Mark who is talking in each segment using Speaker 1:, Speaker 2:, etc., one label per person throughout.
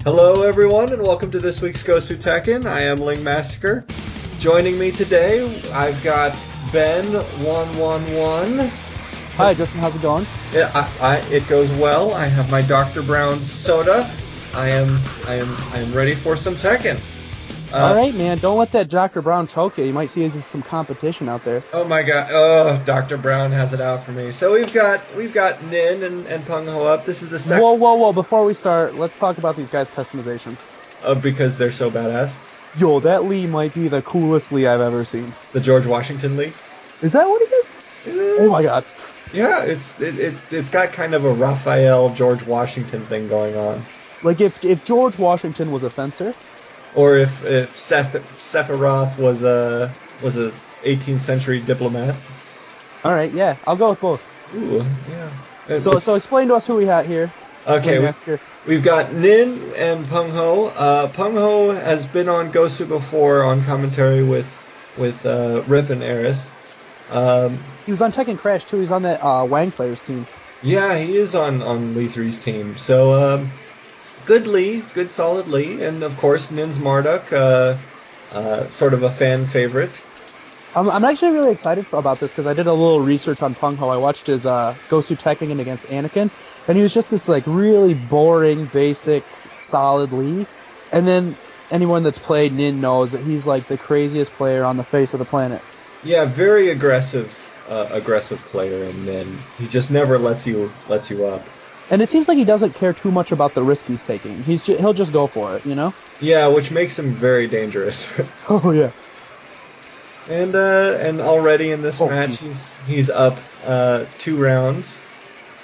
Speaker 1: Hello everyone and welcome to this week's GosuTekken. I am Lingmassacre. Joining me today, I've got Ben원원원.
Speaker 2: Hi Justin, how's it going?
Speaker 1: It goes well. I have my Dr. Brown's soda. I am ready for some Tekken.
Speaker 2: Alright man, don't let that Dr. Brown choke you. You might see some competition out there.
Speaker 1: Oh my god, oh, Dr. Brown has it out for me. So we've got Nin and Pung Ho up. This is the second.
Speaker 2: Whoa, before we start, let's talk about these guys' customizations.
Speaker 1: Because they're so badass.
Speaker 2: Yo, that Lee might be the coolest Lee I've ever seen.
Speaker 1: The George Washington Lee?
Speaker 2: Is that what it is? Oh my god.
Speaker 1: Yeah, it's got kind of a Raphael George Washington thing going on.
Speaker 2: Like if George Washington was a fencer,
Speaker 1: or if Sephiroth was a 18th century diplomat.
Speaker 2: All right, yeah, I'll go with both.
Speaker 1: Ooh, yeah.
Speaker 2: So explain to us who we have here.
Speaker 1: Okay, we've got Nin and Pung Ho. Pung Ho has been on Gosu before on commentary with Rip and Eris.
Speaker 2: He was on Tekken Crash too. He's on that Wang players team.
Speaker 1: Yeah, he is on Lee 3's team. So good Lee, good solid Lee, and of course Nin's Marduk, sort of a fan favorite.
Speaker 2: I'm actually really excited about this because I did a little research on Pung Ho. I watched his GosuTekken against Anakin, and he was just this like really boring, basic, solid Lee. And then anyone that's played Nin knows that he's like the craziest player on the face of the planet.
Speaker 1: Yeah, very aggressive player, and Nin. He just never lets you up.
Speaker 2: And it seems like he doesn't care too much about the risk he's taking. He'll just go for it, you know?
Speaker 1: Yeah, which makes him very dangerous.
Speaker 2: Oh yeah.
Speaker 1: And already in this match, he's up 2 rounds.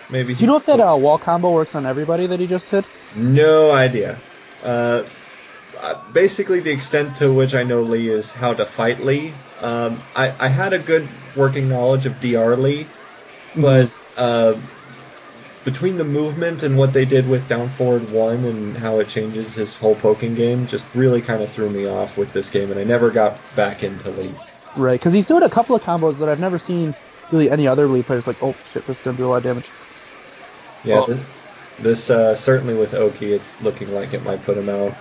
Speaker 1: Maybe.
Speaker 2: Do you know if that wall combo works on everybody that he just did?
Speaker 1: No idea. Basically, the extent to which I know Lee is how to fight Lee. I had a good working knowledge of DR Lee, but between the movement and what they did with down forward 1 and how it changes his whole poking game, just really kind of threw me off with this game, and I never got back into Lee.
Speaker 2: Right, because he's doing a couple of combos that I've never seen really any other Lee players like, oh shit, this is going to do a lot of damage.
Speaker 1: Yeah, this certainly with Oki, it's looking like it might put him out.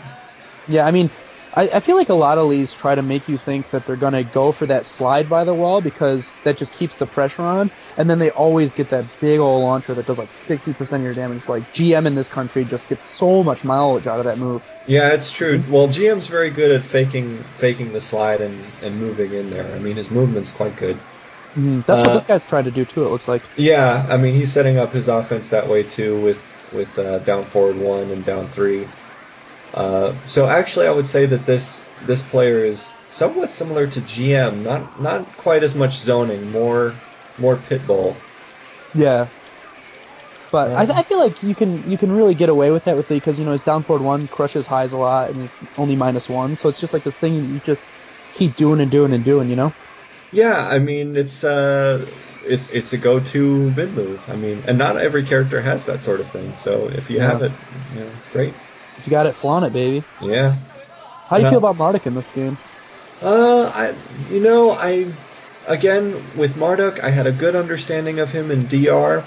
Speaker 2: Yeah, I mean, I feel like a lot of Lees try to make you think that they're going to go for that slide by the wall because that just keeps the pressure on, and then they always get that big old launcher that does like 60% of your damage. Like GM in this country just gets so much mileage out of that move.
Speaker 1: Yeah, it's true. Well, GM's very good at faking the slide and moving in there. I mean, his movement's quite good.
Speaker 2: That's what this guy's trying to do too, it looks like.
Speaker 1: Yeah, I mean, he's setting up his offense that way too with down forward 1 and down 3. So actually, I would say that this player is somewhat similar to GM. Not quite as much zoning, more pitbull.
Speaker 2: Yeah, but I feel like you can really get away with that with Lee because his down forward 1 crushes highs a lot and it's only -1, so it's just like this thing you just keep doing and doing and doing,
Speaker 1: Yeah, I mean it's a go-to mid move. I mean, and not every character has that sort of thing. So if you have it, great.
Speaker 2: If you got it, flaunt it, baby.
Speaker 1: Yeah.
Speaker 2: How do you feel about Marduk in this game?
Speaker 1: Again, with Marduk, I had a good understanding of him in DR,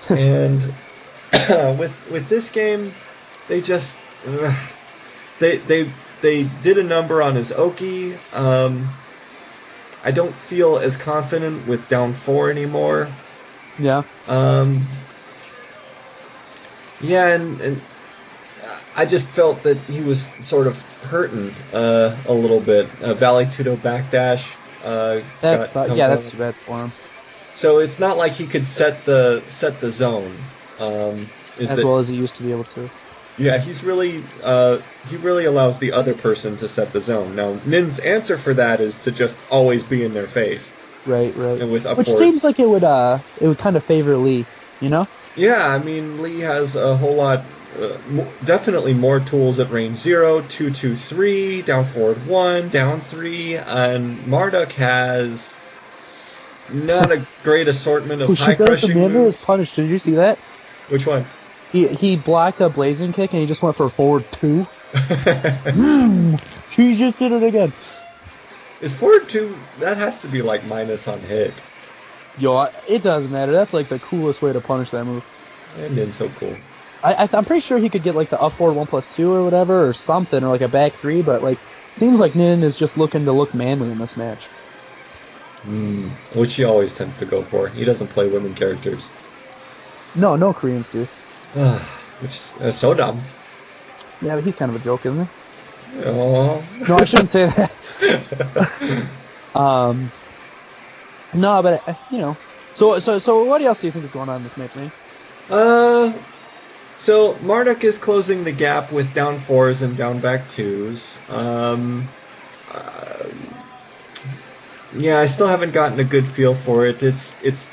Speaker 1: and with this game, they just they did a number on his Oki. I don't feel as confident with down 4 anymore.
Speaker 2: Yeah.
Speaker 1: Yeah, and I just felt that he was sort of hurting a little bit. Valley Tudo backdash.
Speaker 2: That's too bad for him.
Speaker 1: So it's not like he could set the zone
Speaker 2: as well as he used to be able to.
Speaker 1: Yeah, he really allows the other person to set the zone. Now, Nin's answer for that is to just always be in their face.
Speaker 2: Right.
Speaker 1: And with
Speaker 2: which seems like it would kind of favor Lee,
Speaker 1: Yeah, I mean, Lee has a whole lot. Definitely more tools at range 0, 2, 2, 3, down forward 1, down 3, and Marduk has not a great assortment of high crushing moves.
Speaker 2: Was punished. Did you see that?
Speaker 1: Which one?
Speaker 2: He blocked a blazing kick and he just went for forward 2. He just did it again.
Speaker 1: Is forward 2? That has to be like minus on hit.
Speaker 2: Yo, it doesn't matter. That's like the coolest way to punish that move.
Speaker 1: And Nin's so cool.
Speaker 2: I'm pretty sure he could get like the up forward 1+2 or whatever or something, or like a back three, but like seems like Nin is just looking to look manly in this match.
Speaker 1: Which he always tends to go for. He doesn't play women characters.
Speaker 2: No Koreans do.
Speaker 1: Which is so dumb.
Speaker 2: Yeah, but he's kind of a joke, isn't he?
Speaker 1: Oh.
Speaker 2: No, I shouldn't say that. No, but you know. So what else do you think is going on in this match, man?
Speaker 1: So Marduk is closing the gap with down 4s and down back 2s. Yeah, I still haven't gotten a good feel for it. It's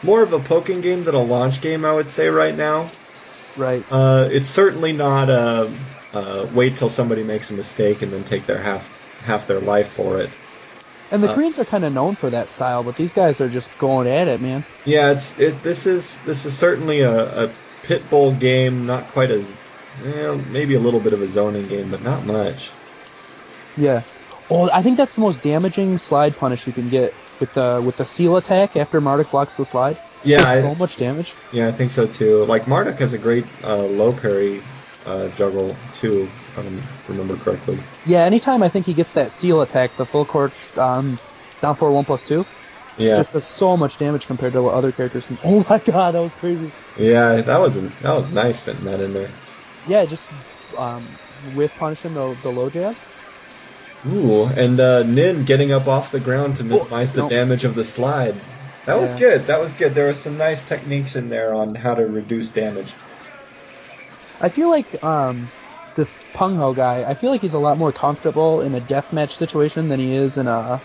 Speaker 1: more of a poking game than a launch game, I would say right now.
Speaker 2: Right.
Speaker 1: It's certainly not wait till somebody makes a mistake and then take their half their life for it.
Speaker 2: And the Koreans are kind of known for that style, but these guys are just going at it, man.
Speaker 1: Yeah, this is certainly a pit bull game, not quite as maybe a little bit of a zoning game, but not much.
Speaker 2: Yeah. Oh, I think that's the most damaging slide punish you can get with the seal attack after Marduk blocks the slide.
Speaker 1: Yeah,
Speaker 2: so much damage.
Speaker 1: Yeah, I think so too. Like Marduk has a great low parry juggle too, if I remember correctly.
Speaker 2: Yeah, anytime I think he gets that seal attack, the full court down forward 1+2.
Speaker 1: Yeah,
Speaker 2: just does so much damage compared to what other characters can. Oh my god, that was crazy.
Speaker 1: Yeah, that was nice fitting that in there.
Speaker 2: Yeah, just whiff punishing the low jab.
Speaker 1: Ooh, and Nin getting up off the ground to minimize the damage of the slide. That was good. That was good. There were some nice techniques in there on how to reduce damage.
Speaker 2: I feel like this Pung Ho guy, I feel like he's a lot more comfortable in a deathmatch situation than he is in the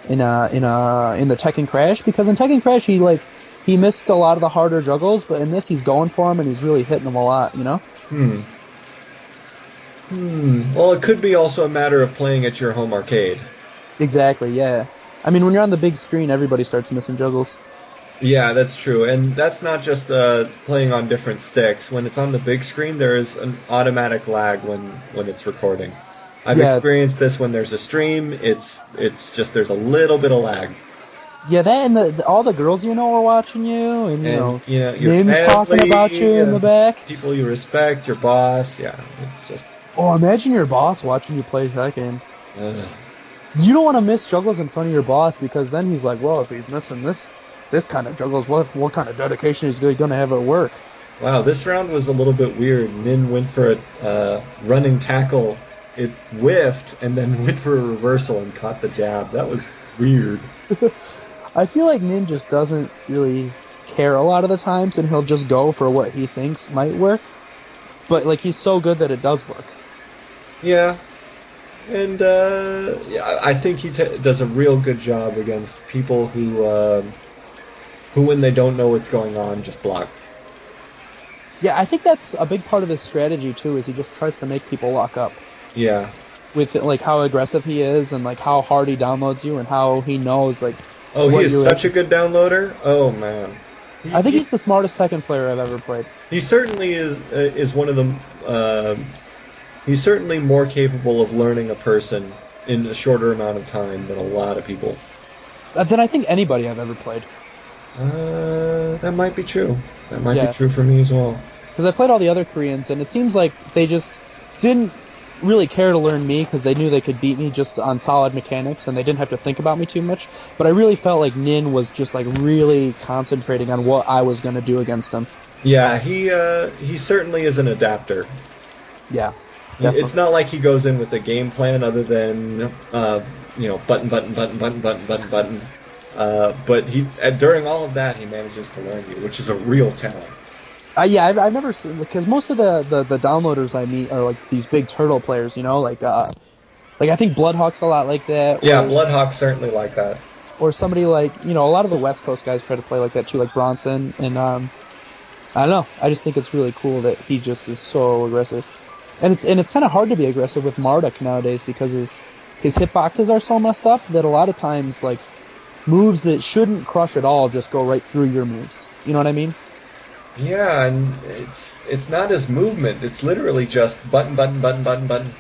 Speaker 2: Tekken Crash, because in Tekken Crash he missed a lot of the harder juggles, but in this he's going for him and he's really hitting them a lot, you know?
Speaker 1: Well, it could be also a matter of playing at your home arcade.
Speaker 2: Exactly, yeah. I mean, when you're on the big screen, everybody starts missing juggles.
Speaker 1: Yeah, that's true. And that's not just playing on different sticks. When it's on the big screen, there is an automatic lag when it's recording. I've experienced this when there's a stream. It's just there's a little bit of lag.
Speaker 2: Yeah, that and all the girls you know are watching you, and
Speaker 1: your
Speaker 2: Nin's talking about you in the back.
Speaker 1: People you respect, your boss. Yeah, it's just.
Speaker 2: Oh, imagine your boss watching you play Tekken. You don't want to miss juggles in front of your boss, because then he's like, well, if he's missing this kind of juggles, what kind of dedication is he going to have at work?
Speaker 1: Wow, this round was a little bit weird. Nin went for a running tackle. It whiffed, and then went for a reversal and caught the jab. That was weird.
Speaker 2: I feel like Nin just doesn't really care a lot of the times, and he'll just go for what he thinks might work. But like he's so good that it does work.
Speaker 1: Yeah. And I think he does a real good job against people who when they don't know what's going on, just block.
Speaker 2: Yeah, I think that's a big part of his strategy too, is he just tries to make people lock up.
Speaker 1: Yeah.
Speaker 2: With like how aggressive he is, and like how hard he downloads you, and how he knows like.
Speaker 1: Oh, he is such a good downloader. Oh man.
Speaker 2: I think he's the smartest Tekken player I've ever played.
Speaker 1: He certainly is one of them. He's certainly more capable of learning a person in a shorter amount of time than a lot of people.
Speaker 2: Than I think anybody I've ever played.
Speaker 1: That might be true. That might be true for me as well.
Speaker 2: Because I played all the other Koreans, and it seems like they just didn't really care to learn me, because they knew they could beat me just on solid mechanics, and they didn't have to think about me too much. But I really felt like Nin was just like really concentrating on what I was going to do against him.
Speaker 1: Yeah, he certainly is an adapter.
Speaker 2: Yeah. Definitely.
Speaker 1: It's not like he goes in with a game plan other than button. But during all of that, he manages to learn you, which is a real talent.
Speaker 2: I've never seen, because most of the downloaders I meet are like these big turtle players, you know, like I think Bloodhawk's a lot like that.
Speaker 1: Yeah, Bloodhawk's certainly like that.
Speaker 2: Or somebody like, a lot of the West Coast guys try to play like that too, like Bronson, and I don't know, I just think it's really cool that he just is so aggressive. And it's kind of hard to be aggressive with Marduk nowadays, because his hitboxes are so messed up that a lot of times like moves that shouldn't crush at all just go right through your moves. You know what I mean?
Speaker 1: Yeah, and it's not his movement. It's literally just button, and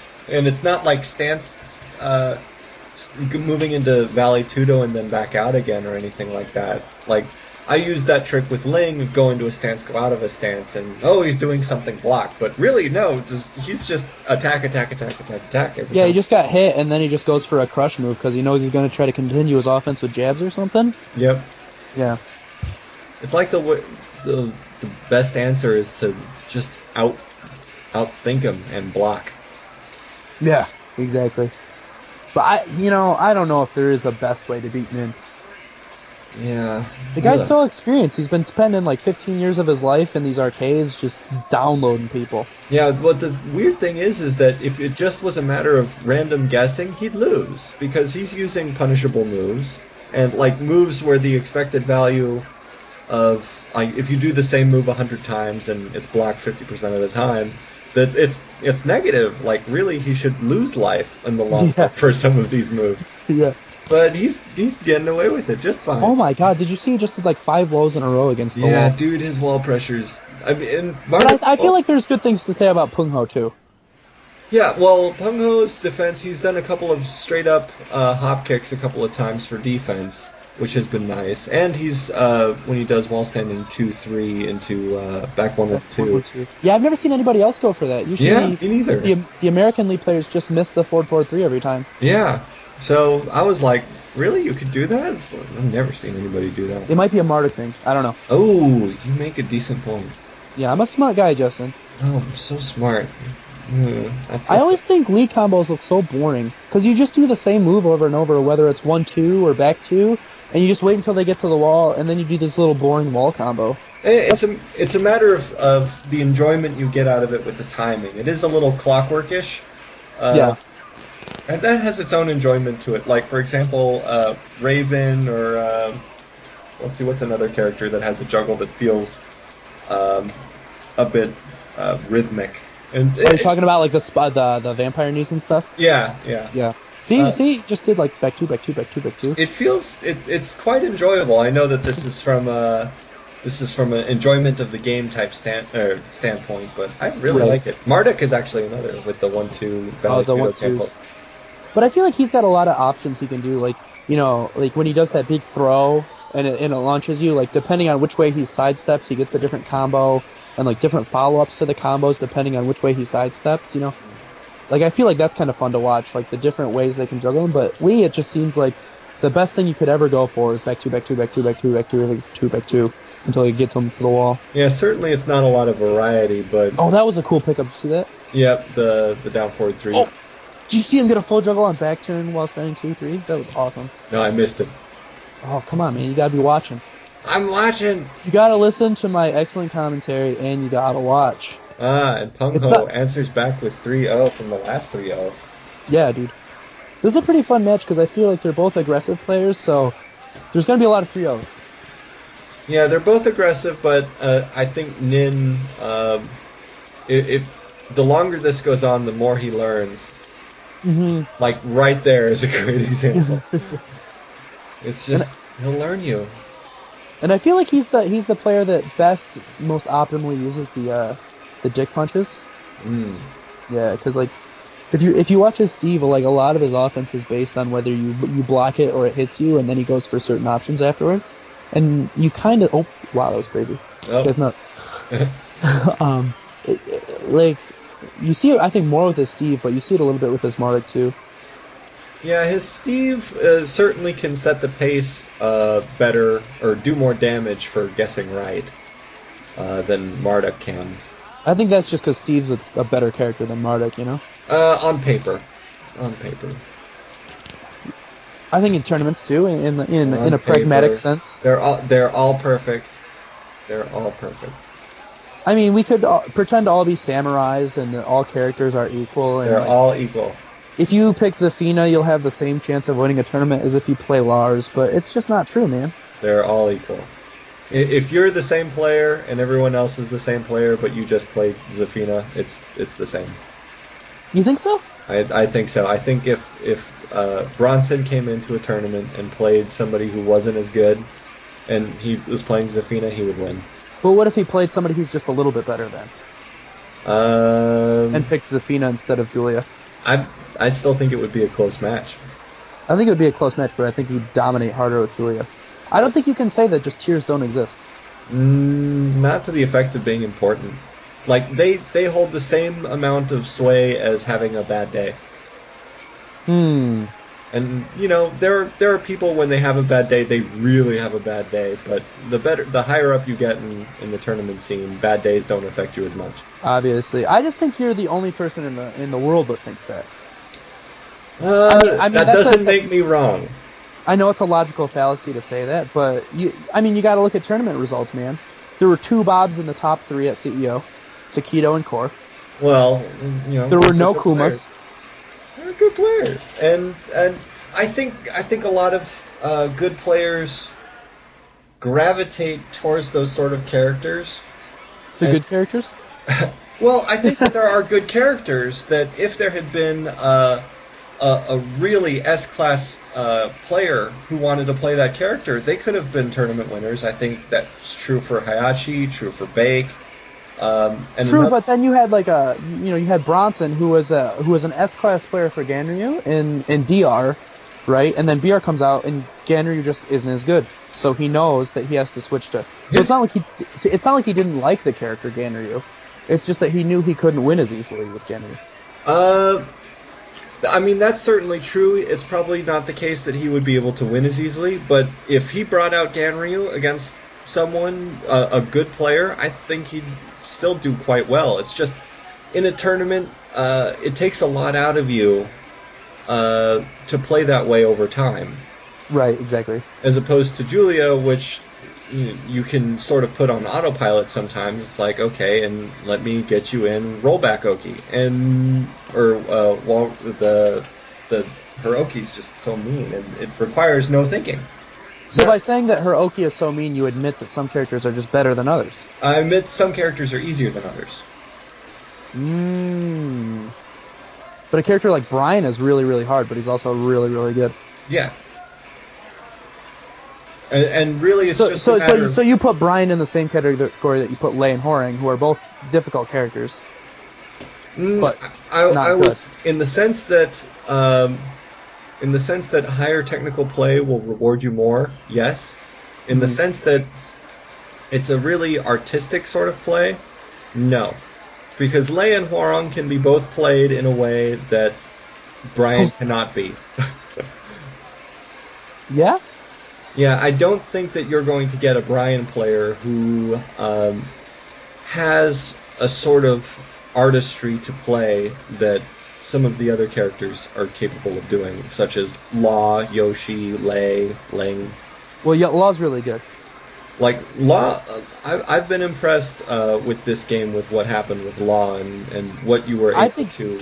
Speaker 1: it's not like stance moving into Vale Tudo and then back out again or anything like that. Like I used that trick with Ling, go into a stance, go out of a stance, and he's doing something block. But really, no, he's just attack every
Speaker 2: Yeah,
Speaker 1: time.
Speaker 2: he just got hit, and then he just goes for a crush move because he knows he's going to try to continue his offense with jabs or something.
Speaker 1: Yep.
Speaker 2: Yeah.
Speaker 1: It's like the best answer is to just outthink him and block.
Speaker 2: Yeah, exactly. But I don't know if there is a best way to beat Min.
Speaker 1: Yeah.
Speaker 2: The guy's so experienced. He's been spending like 15 years of his life in these arcades just downloading people.
Speaker 1: Yeah, but the weird thing is that if it just was a matter of random guessing, he'd lose because he's using punishable moves and like moves where the expected value of if you do the same move 100 times and it's blocked 50% of the time, that it's negative. Like really, he should lose life in the long run for some of these moves.
Speaker 2: Yeah.
Speaker 1: But he's getting away with it just fine.
Speaker 2: Oh my god, did you see he just did like 5 lows in a row against the wall?
Speaker 1: Yeah, dude, his wall pressures. I mean,
Speaker 2: but I feel like there's good things to say about Pung Ho too.
Speaker 1: Yeah, well, Pung Ho's defense, he's done a couple of straight up hop kicks a couple of times for defense, which has been nice. And he's, when he does wall standing 2-3 into back 1-2.
Speaker 2: Yeah, I've never seen anybody else go for that. Usually,
Speaker 1: yeah, me neither.
Speaker 2: The American League players just miss the 4-4-3 every time.
Speaker 1: Yeah. So I was like, really? You could do that? I've never seen anybody do that.
Speaker 2: It might be a Marta thing. I don't know.
Speaker 1: Oh, you make a decent point.
Speaker 2: Yeah, I'm a smart guy, Justin.
Speaker 1: Oh, I'm so smart.
Speaker 2: I always think league combos look so boring because you just do the same move over and over, whether it's 1-2 or back 2, and you just wait until they get to the wall, and then you do this little boring wall combo.
Speaker 1: It's a matter of the enjoyment you get out of it with the timing. It is a little clockworkish.
Speaker 2: Yeah.
Speaker 1: And that has its own enjoyment to it. Like, for example, Raven or... let's see, what's another character that has a juggle that feels a bit rhythmic? And
Speaker 2: Are you talking about like the vampire knees and stuff?
Speaker 1: Yeah.
Speaker 2: See, he just did like back 2, back 2, back 2, back 2.
Speaker 1: It feels... It's quite enjoyable. I know that this is from an enjoyment of the game type standpoint, but I really like it. Marduk is actually another with the 1-2 Valley
Speaker 2: the 1-2s. But I feel like he's got a lot of options he can do. Like, like when he does that big throw and it launches you, like depending on which way he sidesteps, he gets a different combo and like different follow-ups to the combos depending on which way he sidesteps, Like I feel like that's kind of fun to watch, like the different ways they can juggle him. But Lee, it just seems like the best thing you could ever go for is back 2, back 2, back 2, back 2, back 2, back 2, back 2 until you get them to the wall.
Speaker 1: Yeah, certainly it's not a lot of variety, but...
Speaker 2: Oh, that was a cool pickup. Did you see that?
Speaker 1: Yep, the down forward 3.
Speaker 2: Oh, did you see him get a full juggle on back turn while standing 2-3? That was awesome.
Speaker 1: No, I missed it.
Speaker 2: Oh, come on, man. You gotta be watching.
Speaker 1: I'm watching!
Speaker 2: You gotta listen to my excellent commentary, and you gotta watch.
Speaker 1: And Pung Ho answers back with 3-0 from the last 3-0.
Speaker 2: Yeah, dude. This is a pretty fun match because I feel like they're both aggressive players, so there's gonna be a lot of 3-0s.
Speaker 1: Yeah, they're both aggressive, but I think Nin, if the longer this goes on, the more he learns.
Speaker 2: Mm-hmm.
Speaker 1: Like, right there is a great example. It's just, he'll learn you.
Speaker 2: And I feel like he's the player that most optimally uses the dick punches.
Speaker 1: Mm.
Speaker 2: Yeah, because like, if you watch his Steve, like a lot of his offense is based on whether you block it or it hits you, and then he goes for certain options afterwards. And you kind of... Oh, wow, that was crazy. This guy's nuts. Like, you see it, I think, more with his Steve, but you see it a little bit with his Marduk, too.
Speaker 1: Yeah, his Steve certainly can set the pace better, or do more damage for guessing right than Marduk can.
Speaker 2: I think that's just because Steve's a better character than Marduk,
Speaker 1: On paper. On paper.
Speaker 2: I think in tournaments too, in a pragmatic sense.
Speaker 1: They're all perfect. They're all perfect.
Speaker 2: I mean, we could pretend to all be samurais and all characters are equal. And
Speaker 1: they're all equal.
Speaker 2: If you pick Zafina, you'll have the same chance of winning a tournament as if you play Lars, but it's just not true, man.
Speaker 1: They're all equal. If you're the same player and everyone else is the same player, but you just played Zafina, it's the same.
Speaker 2: You think so?
Speaker 1: I think so. I think if Bronson came into a tournament and played somebody who wasn't as good, and he was playing Zafina, he would win.
Speaker 2: But what if he played somebody who's just a little bit better then? And picked Zafina instead of Julia?
Speaker 1: I still think it would be a close match.
Speaker 2: I think it would be a close match, but I think he'd dominate harder with Julia. I don't think you can say that just tiers don't exist.
Speaker 1: Not to the effect of being important. Like, they hold the same amount of sway as having a bad day. And, you know, there are people when they have a bad day, they really have a bad day. But the higher up you get in the tournament scene, bad days don't affect you as much.
Speaker 2: Obviously. I just think you're the only person in the world that thinks that.
Speaker 1: I mean, that doesn't make me wrong.
Speaker 2: I know it's a logical fallacy to say that, but you got to look at tournament results, man. There were 2 Bobs in the top 3 at CEO, Taquito and Core.
Speaker 1: Well, you know,
Speaker 2: there were no Kumas.
Speaker 1: They're good players, and I think a lot of good players gravitate towards those sort of characters.
Speaker 2: Good characters?
Speaker 1: Well, I think that there are good characters that if there had been a really S-class player who wanted to play that character, they could have been tournament winners. I think that's true for Hayachi, true for Bake.
Speaker 2: True, but then you had you had Bronson, who was an S-class player for Ganryu in DR, right? And then BR comes out and Ganryu just isn't as good, so he knows that he has to switch to. So it's not like he didn't like the character Ganryu. It's just that he knew he couldn't win as easily with Ganryu.
Speaker 1: I mean, that's certainly true. It's probably not the case that he would be able to win as easily, but if he brought out Ganryu against someone, a good player, I think he'd still do quite well. It's just, in a tournament, it takes a lot out of you to play that way over time.
Speaker 2: Right, exactly.
Speaker 1: As opposed to Julia, which you can sort of put on autopilot sometimes. It's like, okay, and let me get you in rollback Oki, her Oki's just so mean, and it requires no thinking.
Speaker 2: So by saying that her Oki is so mean, you admit that some characters are just better than others.
Speaker 1: I admit some characters are easier than others.
Speaker 2: But a character like Brian is really, really hard, but he's also really, really good.
Speaker 1: Yeah. And really, it's just a matter
Speaker 2: so you put Brian in the same category that you put Lei and Horang, who are both difficult characters. But
Speaker 1: I was in the sense that higher technical play will reward you more. Yes. In the sense that it's a really artistic sort of play. No, because Lei and Horang can be both played in a way that Brian cannot be.
Speaker 2: Yeah.
Speaker 1: Yeah, I don't think that you're going to get a Brian player who has a sort of artistry to play that some of the other characters are capable of doing, such as Law, Yoshi, Lei, Ling.
Speaker 2: Well, yeah, Law's really good.
Speaker 1: Like, Law, I've been impressed with this game with what happened with Law and what you were able to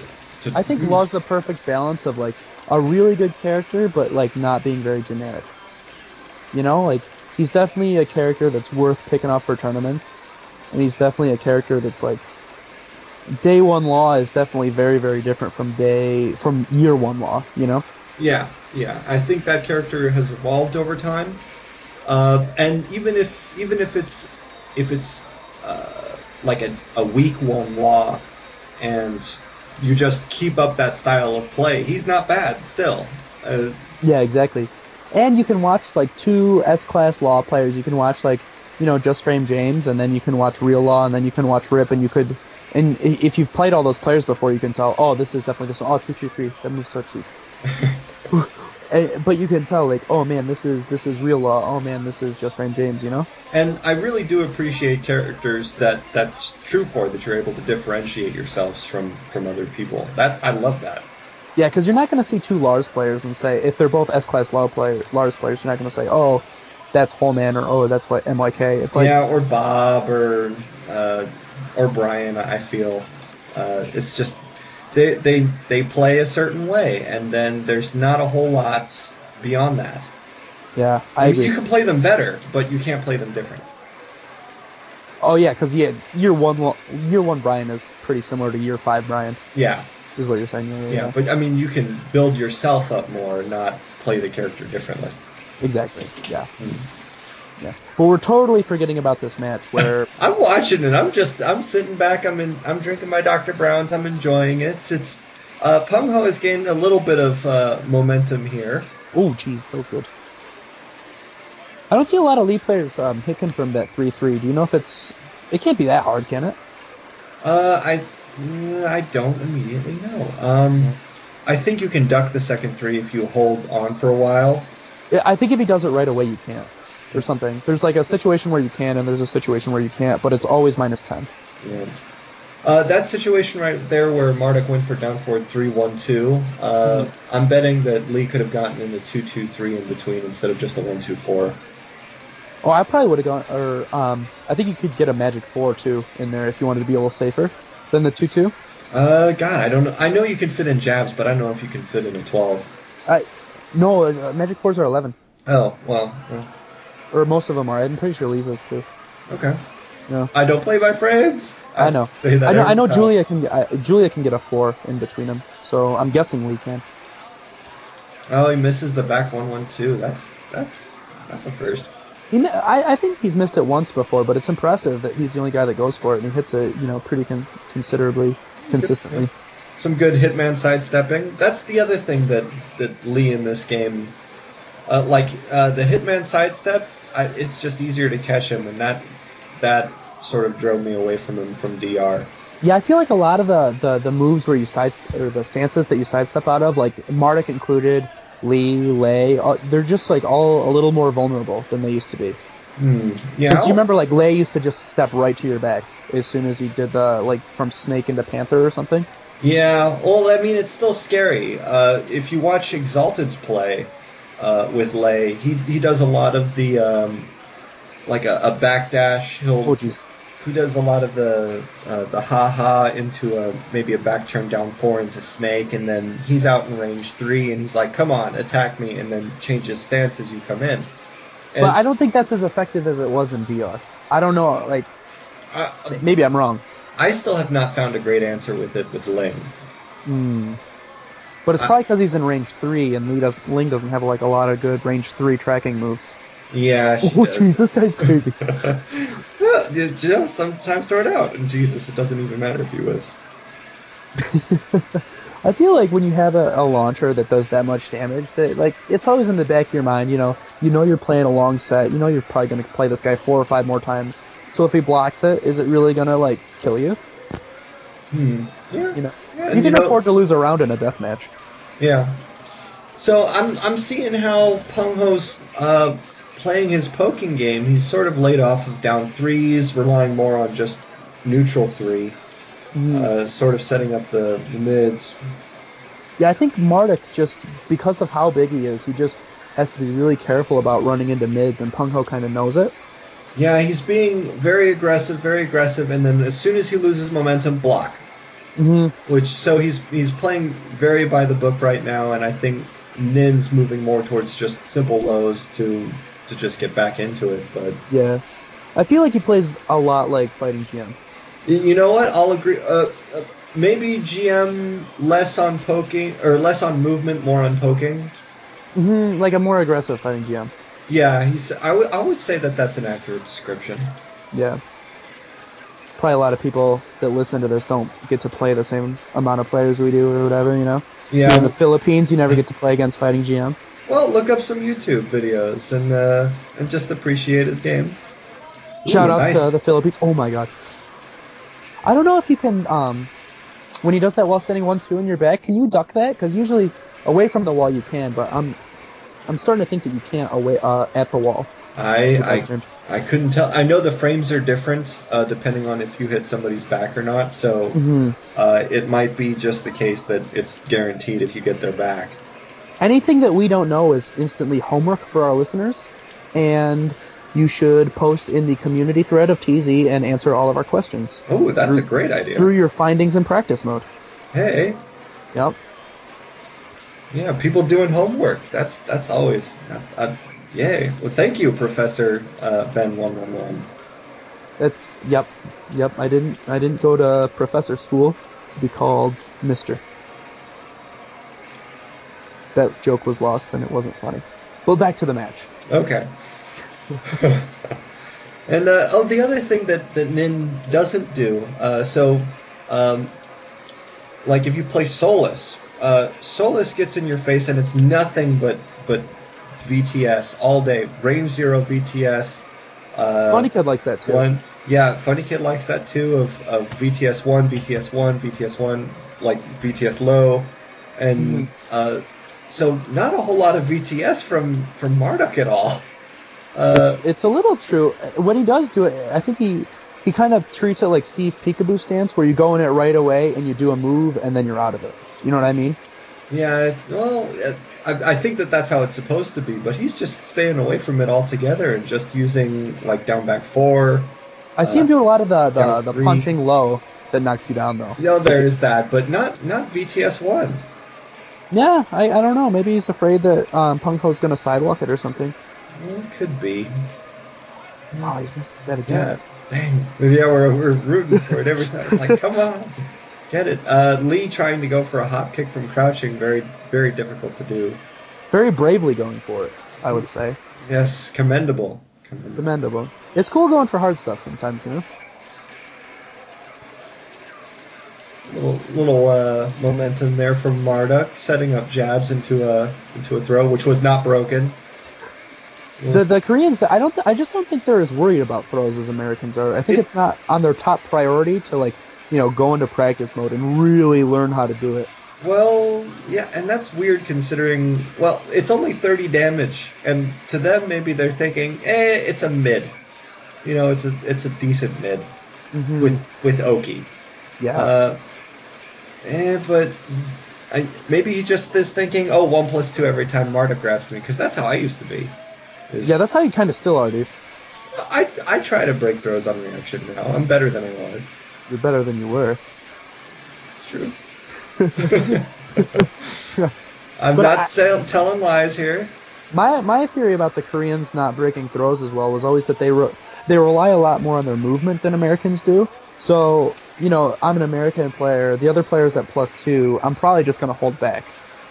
Speaker 2: I think Law's the perfect balance of, like, a really good character, but, like, not being very generic. You know, like, he's definitely a character that's worth picking up for tournaments, and he's definitely a character that's, like, Day 1 Law is definitely very, very different from Year 1 Law, you know?
Speaker 1: Yeah. I think that character has evolved over time, and even if it's like a weak 1 Law, and you just keep up that style of play, he's not bad still.
Speaker 2: Yeah, exactly. And you can watch, like, 2 S-class Law players. You can watch, like, you know, Just Frame James, and then you can watch Real Law, and then you can watch Rip, and if you've played all those players before, you can tell, oh, this is definitely this one. Oh, 2-3-3, that move's so cheap. But you can tell, like, oh man, this is Real Law. Oh man, this is Just Frame James, you know?
Speaker 1: And I really do appreciate characters that's true for, that you're able to differentiate yourselves from other people. I love that.
Speaker 2: Yeah, because you're not going to see 2 Lars players and say, if they're both S-class Lars players, you're not going to say, oh, that's Holeman, or oh, that's what MYK. It's like,
Speaker 1: yeah, or Bob, or Brian. I feel it's just they play a certain way, and then there's not a whole lot beyond that.
Speaker 2: Yeah, I agree.
Speaker 1: You can play them better, but you can't play them different.
Speaker 2: Oh yeah, because year one Brian is pretty similar to Year 5 Brian.
Speaker 1: Yeah.
Speaker 2: Is what you're saying.
Speaker 1: Yeah, but I mean, you can build yourself up more, not play the character differently.
Speaker 2: Exactly. Yeah. Yeah. But we're totally forgetting about this match where
Speaker 1: I'm watching it. I'm sitting back. I'm drinking my Dr. Brown's. I'm enjoying it. It's Pung Ho has gained a little bit of momentum here.
Speaker 2: Oh, jeez, that was good. I don't see a lot of Lee players hitting from that 3-3. Do you know if it can't be that hard, can it?
Speaker 1: I don't immediately know. I think you can duck the second 3 if you hold on for a while.
Speaker 2: I think if he does it right away, you can't. Or something. There's like a situation where you can, and there's a situation where you can't, but it's always -10.
Speaker 1: Yeah. That situation right there where Marduk went for down forward 3-1-2, I'm betting that Lee could have gotten in the 2-2-3 in between instead of just a 1-2-4.
Speaker 2: Oh, I probably would have gone, or I think you could get a Magic 4 too in there if you wanted to be a little safer than the 2-2.
Speaker 1: God, I don't know. I know you can fit in jabs, but I don't know if you can fit in a 12.
Speaker 2: No, Magic 4s are 11.
Speaker 1: Oh, well.
Speaker 2: Or most of them are. I'm pretty sure Lee's is too.
Speaker 1: Okay.
Speaker 2: No.
Speaker 1: I don't play by frames.
Speaker 2: I know. I know Julia can get a 4 in between them, so I'm guessing Lee can.
Speaker 1: Oh, he misses the back 1-1-2. That's a first.
Speaker 2: I think he's missed it once before, but it's impressive that he's the only guy that goes for it, and he hits it, pretty considerably consistently.
Speaker 1: Some good hitman sidestepping. That's the other thing that Lee in this game, the hitman sidestep, it's just easier to catch him, and that sort of drove me away from him from DR.
Speaker 2: Yeah, I feel like a lot of the moves where you the stances that you sidestep out of, like Marduk included, Lee, Lei, they're just like all a little more vulnerable than they used to be.
Speaker 1: Yeah.
Speaker 2: Do you remember like Lei used to just step right to your back as soon as he did the from Snake into Panther or something?
Speaker 1: Yeah. Well, I mean, it's still scary. If you watch Exalted's play with Lei, he does a lot of the like a backdash. He does a lot of the ha-ha into maybe a back turn down 4 into Snake, and then he's out in range 3, and he's like, come on, attack me, and then changes stance as you come in. And
Speaker 2: but I don't think that's as effective as it was in DR. I don't know, maybe I'm wrong.
Speaker 1: I still have not found a great answer with it with Ling.
Speaker 2: But it's probably because he's in range 3, and Ling doesn't have a lot of good range 3 tracking moves.
Speaker 1: Yeah.
Speaker 2: Oh, jeez, this guy's crazy.
Speaker 1: Yeah, sometimes throw it out. And Jesus, it doesn't even matter if he whiffs.
Speaker 2: I feel like when you have a launcher that does that much damage, that it's always in the back of your mind. You know you're playing a long set. You know you're probably going to play this guy 4 or 5 more times. So if he blocks it, is it really going to kill you?
Speaker 1: Yeah.
Speaker 2: You can afford to lose a round in a deathmatch.
Speaker 1: Yeah. So I'm seeing how Pung Ho's playing his poking game. He's sort of laid off of down 3s, relying more on just neutral 3, sort of setting up the mids.
Speaker 2: Yeah, I think Marduk, just because of how big he is, he just has to be really careful about running into mids, and Pung Ho kind of knows it.
Speaker 1: Yeah, he's being very aggressive, and then as soon as he loses momentum, block. So he's playing very by the book right now, and I think Nin's moving more towards just simple lows to just get back into it. But
Speaker 2: yeah, I feel like he plays a lot like fighting GM.
Speaker 1: You know what? I'll agree. Maybe GM less on poking, or less on movement, more on poking.
Speaker 2: Like a more aggressive fighting GM.
Speaker 1: Yeah, I would say that's an accurate description.
Speaker 2: Yeah. Probably a lot of people that listen to this don't get to play the same amount of players we do or whatever, Yeah. You're in the Philippines, you never get to play against fighting GM.
Speaker 1: Well, look up some YouTube videos and just appreciate his game.
Speaker 2: Shoutouts to the Philippines. Oh my god. I don't know if you can, when he does that while standing 1-2 in your back, can you duck that? Because usually away from the wall you can, but I'm starting to think that you can't away at the wall.
Speaker 1: I couldn't tell. I know the frames are different depending on if you hit somebody's back or not, so it might be just the case that it's guaranteed if you get their back.
Speaker 2: Anything that we don't know is instantly homework for our listeners, and you should post in the community thread of TZ and answer all of our questions.
Speaker 1: Oh, that's a great idea.
Speaker 2: Through your findings in practice mode.
Speaker 1: Hey.
Speaker 2: Yep.
Speaker 1: Yeah, people doing homework. That's always yay. Well, thank you, Professor Ben원원원.
Speaker 2: That's yep. I didn't go to professor school to be called Mister. That joke was lost and it wasn't funny. But back to the match.
Speaker 1: Okay. And the other thing that Nin doesn't do, like if you play Solus, Solus gets in your face and it's nothing but VTS all day. Range 0 VTS.
Speaker 2: Funny Kid likes that too.
Speaker 1: Funny Kid likes that too, of VTS 1, VTS 1, VTS 1, like VTS low. And so not a whole lot of VTS from Marduk at all.
Speaker 2: It's a little true. When he does do it, I think he kind of treats it like Steve Peekaboo stance, where you go in it right away and you do a move and then you're out of it. You know what I mean?
Speaker 1: Yeah, well, I think that's how it's supposed to be, but he's just staying away from it altogether and just using, like, down back 4.
Speaker 2: I see him do a lot of the
Speaker 1: 3.
Speaker 2: punching low that knocks you down, though.
Speaker 1: No, there's that, but not VTS 1.
Speaker 2: Yeah, I don't know. Maybe he's afraid that Pung Ho's going to sidewalk it or something.
Speaker 1: Well, it could be.
Speaker 2: Oh, he's missed that again.
Speaker 1: Yeah, dang. Yeah, we're rooting for it every time. Like, come on. Get it. Lee trying to go for a hop kick from crouching, very, very difficult to do.
Speaker 2: Very bravely going for it, I would say.
Speaker 1: Yes, commendable.
Speaker 2: It's cool going for hard stuff sometimes, you know?
Speaker 1: Little momentum there from Marduk, setting up jabs into a throw, which was not broken.
Speaker 2: The Koreans, I just don't think they're as worried about throws as Americans are. I think it's not on their top priority to, like, you know, go into practice mode and really learn how to do it.
Speaker 1: Well, yeah, and that's weird considering, well, it's only 30 damage, and to them maybe they're thinking, it's a mid. You know, it's a decent mid with Oki.
Speaker 2: Yeah.
Speaker 1: But maybe he just is thinking, 1+2 every time Marduk grabs me, because that's how I used to be.
Speaker 2: Yeah, that's how you kind of still are, dude.
Speaker 1: I try to break throws on reaction now. I'm better than I was.
Speaker 2: You're better than you were.
Speaker 1: It's true. I'm not telling lies here.
Speaker 2: My theory about the Koreans not breaking throws as well was always that they rely a lot more on their movement than Americans do. So, you know, I'm an American player. The other player's at +2. I'm probably just going to hold back.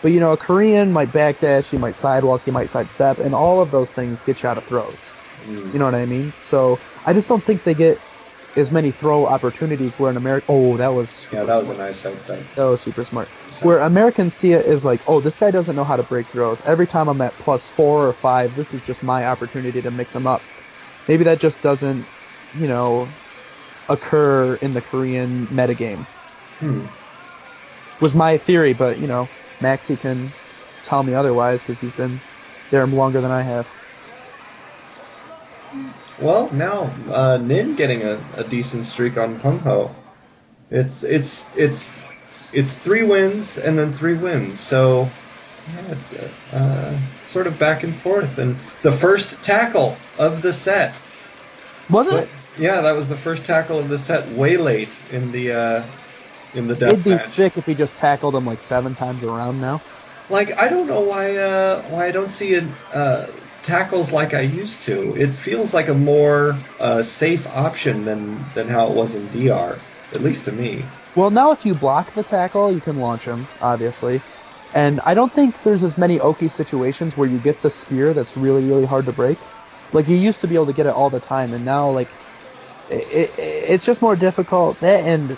Speaker 2: But, you know, a Korean might backdash, he might sidewalk, he might sidestep, and all of those things get you out of throws. You know what I mean? So I just don't think they get as many throw opportunities where in America... Oh, that was super
Speaker 1: that was
Speaker 2: smart.
Speaker 1: a nice sidestep.
Speaker 2: That was super smart. Where Americans see it as like, this guy doesn't know how to break throws. Every time I'm at +4 or 5, this is just my opportunity to mix them up. Maybe that just doesn't, you know, occur in the Korean metagame. Was my theory, but, you know, Maxi can tell me otherwise because he's been there longer than I have.
Speaker 1: Well, now Nin getting a decent streak on Pung Ho. It's 3 wins and then 3 wins. So yeah, it's sort of back and forth. And the first tackle of the set.
Speaker 2: Was it?
Speaker 1: Yeah, that was the first tackle of the set. Way late in the deathmatch.
Speaker 2: It'd be sick if he just tackled him like 7 times around now.
Speaker 1: Like, I don't know why I don't see it. Tackles like I used to. It feels like a more safe option than how it was in DR, at least to me.
Speaker 2: Well, now if you block the tackle, you can launch him, obviously. And I don't think there's as many Oki situations where you get the spear that's really, really hard to break. Like, you used to be able to get it all the time, and now, like, it's just more difficult. That and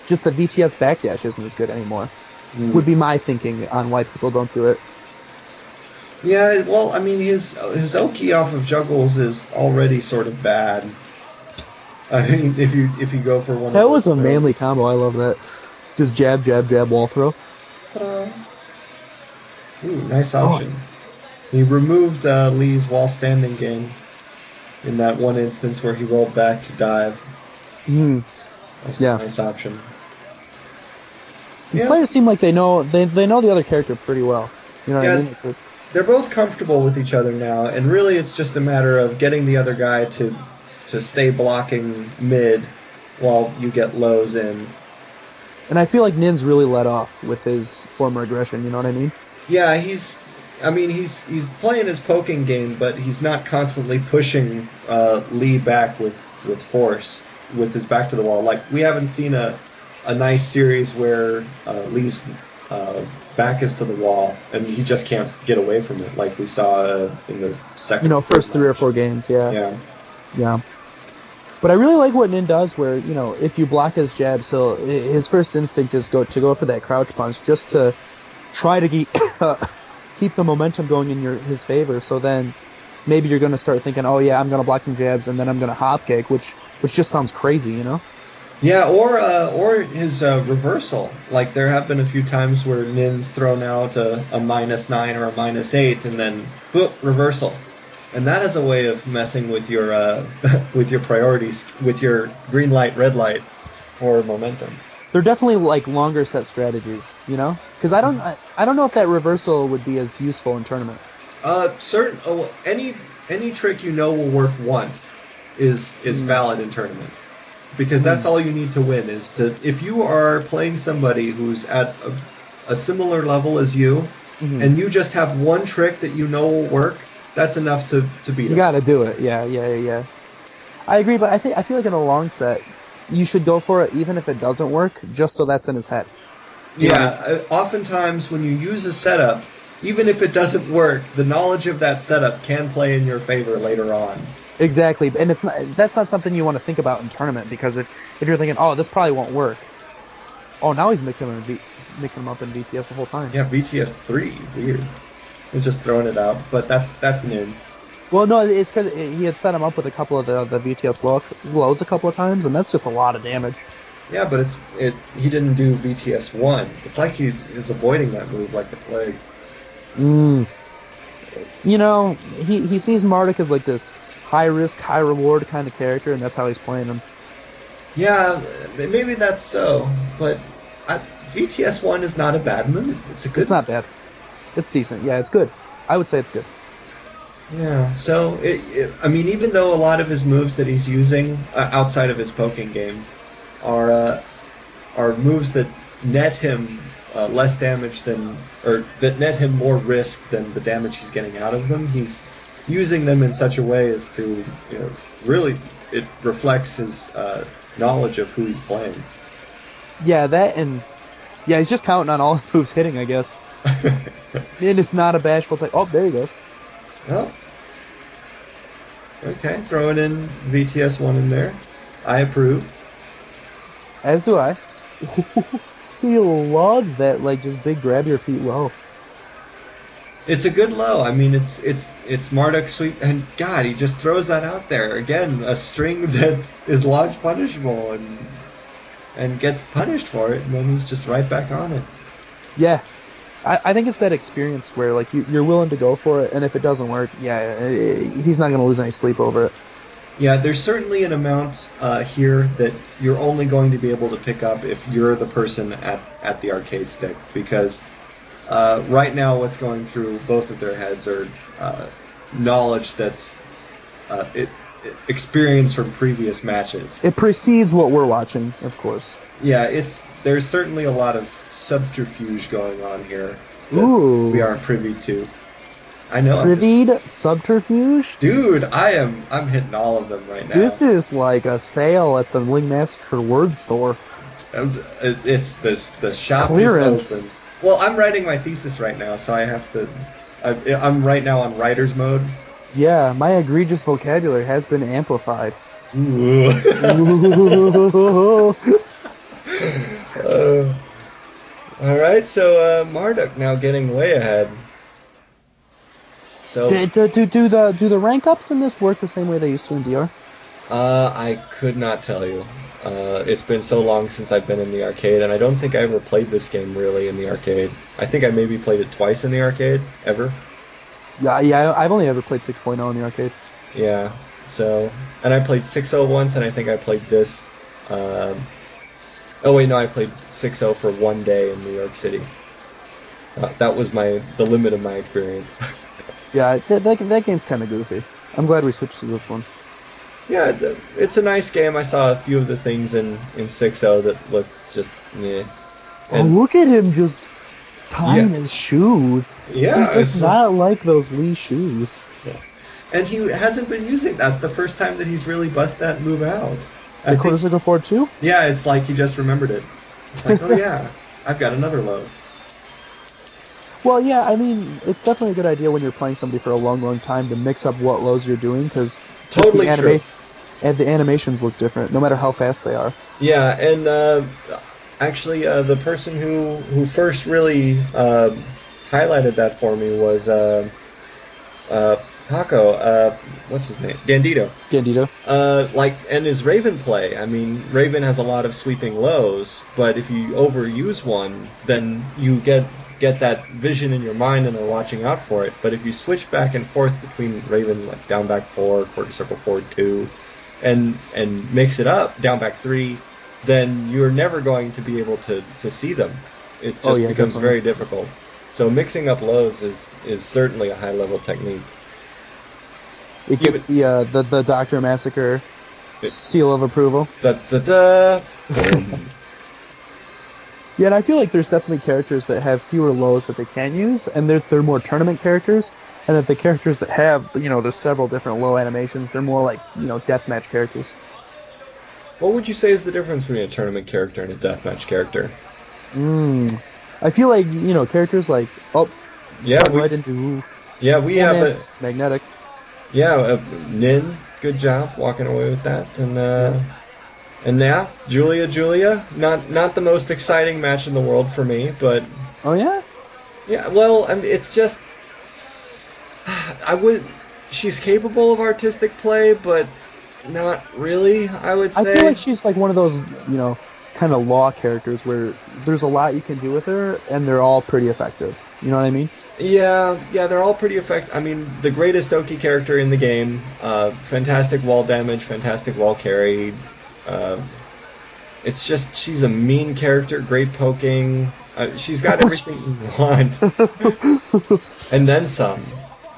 Speaker 2: just the VTS backdash isn't as good anymore. Would be my thinking on why people don't do it.
Speaker 1: Yeah, well, I mean, his Oki off of juggles is already sort of bad. I mean, if you go for one.
Speaker 2: That was a manly combo. I love that. Just jab, jab, jab, wall throw.
Speaker 1: Ooh, nice option. He removed Lee's wall standing game in that one instance where he rolled back to dive. That's a nice option.
Speaker 2: These players seem like they know the other character pretty well. You know what I mean?
Speaker 1: They're both comfortable with each other now, and really it's just a matter of getting the other guy to stay blocking mid while you get lows in.
Speaker 2: And I feel like Nin's really let off with his former aggression, you know what I mean?
Speaker 1: Yeah, he's playing his poking game, but he's not constantly pushing Lee back with force, with his back to the wall. Like, we haven't seen a nice series where Lee's back is to the wall, and he just can't get away from it, like we saw in the second.
Speaker 2: You know, first 3 or 4 games,
Speaker 1: Yeah.
Speaker 2: But I really like what Nin does, where, you know, if you block his jabs, his first instinct is to go for that crouch punch, just to try to keep the momentum going in his favor. So then maybe you're going to start thinking, oh yeah, I'm going to block some jabs and then I'm going to hop kick, which just sounds crazy, you know?
Speaker 1: Yeah, or his reversal. Like there have been a few times where Nin's thrown out a -9 or a -8, and then boop, reversal, and that is a way of messing with your with your priorities, with your green light, red light for momentum.
Speaker 2: They're definitely like longer set strategies, you know? Because I don't know if that reversal would be as useful in tournament.
Speaker 1: Any trick you know will work once is valid in tournament. Because that's all you need to win, is to, if you are playing somebody who's at a similar level as you, and you just have one trick that you know will work, that's enough to beat him.
Speaker 2: You gotta do it, yeah. I agree, but I feel like in a long set, you should go for it even if it doesn't work, just so that's in his head.
Speaker 1: Oftentimes when you use a setup, even if it doesn't work, the knowledge of that setup can play in your favor later on.
Speaker 2: Exactly, and that's not something you want to think about in tournament, because if you're thinking, oh, this probably won't work, oh, now he's mixing them up in VTS the whole time.
Speaker 1: Yeah, VTS 3, weird. He's just throwing it out, but that's new.
Speaker 2: Well, no, it's because he had set him up with a couple of the VTS lows a couple of times, and that's just a lot of damage.
Speaker 1: Yeah, but he didn't do VTS 1. It's like he's avoiding that move like the plague.
Speaker 2: You know, he sees Marduk as like this high risk, high reward kind of character, and that's how he's playing him.
Speaker 1: Yeah, maybe that's so, but VTS 1 is not a bad move. It's
Speaker 2: not bad. It's decent. Yeah, it's good. I would say it's good.
Speaker 1: Yeah, so I mean, even though a lot of his moves that he's using outside of his poking game are moves that net him less damage that net him more risk than the damage he's getting out of them, he's using them in such a way as to, really, it reflects his knowledge of who he's playing.
Speaker 2: Yeah, he's just counting on all his moves hitting, I guess. And it's not a bashful thing. Oh, there he goes.
Speaker 1: Oh. Okay, throwing in VTS 1 in there. I approve.
Speaker 2: As do I. He loves that, like, just big grab your feet low.
Speaker 1: It's a good low. I mean, it's Marduk sweep, and God, he just throws that out there again. A string that is launch punishable and gets punished for it, and then he's just right back on it.
Speaker 2: Yeah, I think it's that experience where like you're willing to go for it, and if it doesn't work, he's not going to lose any sleep over it.
Speaker 1: Yeah, there's certainly an amount here that you're only going to be able to pick up if you're the person at the arcade stick, because right now what's going through both of their heads are knowledge that's experience from previous matches.
Speaker 2: It precedes what we're watching, of course.
Speaker 1: Yeah, there's certainly a lot of subterfuge going on here that
Speaker 2: Ooh.
Speaker 1: we aren't privy to. I know.
Speaker 2: Privied subterfuge?
Speaker 1: Dude, I'm hitting all of them right now.
Speaker 2: This is like a sale at the Lingmassacre word store.
Speaker 1: It's the shop
Speaker 2: clearance.
Speaker 1: is open. Well, I'm writing my thesis right now, so I have to. I'm right now on writer's mode.
Speaker 2: Yeah, my egregious vocabulary has been amplified.
Speaker 1: Ooh. All right, so Marduk now getting way ahead. So
Speaker 2: do the rank ups in this work the same way they used to in DR?
Speaker 1: I could not tell you. It's been so long since I've been in the arcade, and I don't think I ever played this game really in the arcade. I think I maybe played it twice in the arcade, ever.
Speaker 2: Yeah, I've only ever played 6.0 in the arcade.
Speaker 1: Yeah, so, and I played 6.0 once, and I think I played this. Oh wait, no, I played 6.0 for one day in New York City. That was the limit of my experience.
Speaker 2: Yeah, that game's kind of goofy. I'm glad we switched to this one.
Speaker 1: Yeah, it's a nice game. I saw a few of the things in 6.0 that looked just, yeah.
Speaker 2: And look at him just tying his shoes.
Speaker 1: Yeah.
Speaker 2: He does not like those Lee shoes.
Speaker 1: Yeah. And he hasn't been using that. It's the first time that he's really bust that move out.
Speaker 2: The Konosuke Ford 2?
Speaker 1: Yeah, it's like he just remembered it. It's like, oh yeah, I've got another low.
Speaker 2: Well, yeah, I mean, it's definitely a good idea when you're playing somebody for a long, long time to mix up what lows you're doing, because
Speaker 1: totally true.
Speaker 2: And the animations look different, no matter how fast they are.
Speaker 1: Yeah, and actually, the person who first really highlighted that for me was Paco. What's his name? Gandito.
Speaker 2: Gandito.
Speaker 1: And his Raven play. I mean, Raven has a lot of sweeping lows, but if you overuse one, then you get that vision in your mind and are watching out for it. But if you switch back and forth between Raven, like down back 4, quarter circle forward 2, and mix it up, down back 3, then you're never going to be able to see them. It just becomes
Speaker 2: definitely.
Speaker 1: very difficult. So mixing up lows is certainly a high level technique.
Speaker 2: It gets the Dr. Massacre seal of approval.
Speaker 1: Da.
Speaker 2: Yeah, and I feel like there's definitely characters that have fewer lows that they can use, and they're more tournament characters, and that the characters that have, there's several different low animations, they're more like, deathmatch characters.
Speaker 1: What would you say is the difference between a tournament character and a deathmatch character?
Speaker 2: I feel like, characters like, we have
Speaker 1: it's
Speaker 2: magnetic.
Speaker 1: Yeah, Nin, good job walking away with that, and now Julia, not the most exciting match in the world for me, but it's just she's capable of artistic play, but not really, I would say.
Speaker 2: I feel like she's like one of those, kind of law characters where there's a lot you can do with her, and they're all pretty effective. You know what I mean?
Speaker 1: Yeah, they're all pretty effective. I mean, the greatest Oki character in the game, fantastic wall damage, fantastic wall carry. It's just, she's a mean character, great poking. She's got everything you want. And then some.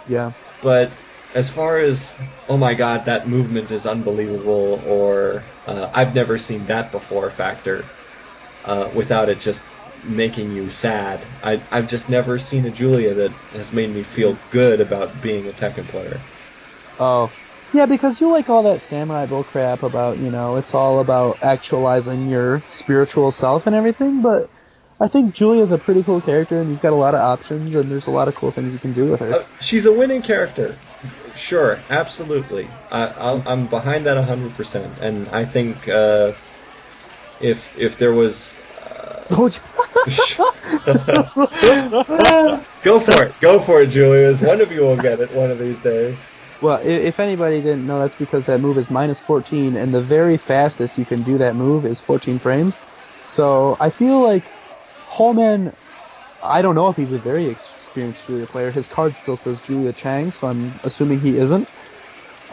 Speaker 2: Yeah.
Speaker 1: But as far as, oh my god, that movement is unbelievable, or I've never seen that before factor, without it just making you sad. I've just never seen a Julia that has made me feel good about being a Tekken player.
Speaker 2: Oh. Yeah, because you like all that samurai bullcrap about, it's all about actualizing your spiritual self and everything, but I think Julia's a pretty cool character, and you've got a lot of options, and there's a lot of cool things you can do with her.
Speaker 1: She's a winning character. Sure, absolutely. I'm behind that 100%, and I think if there was... Go for it, Julius. One of you will get it one of these days.
Speaker 2: Well, if anybody didn't know, that's because that move is -14, and the very fastest you can do that move is 14 frames. So I feel like Holeman, I don't know if he's a very experienced Julia player. His card still says Julia Chang, so I'm assuming he isn't.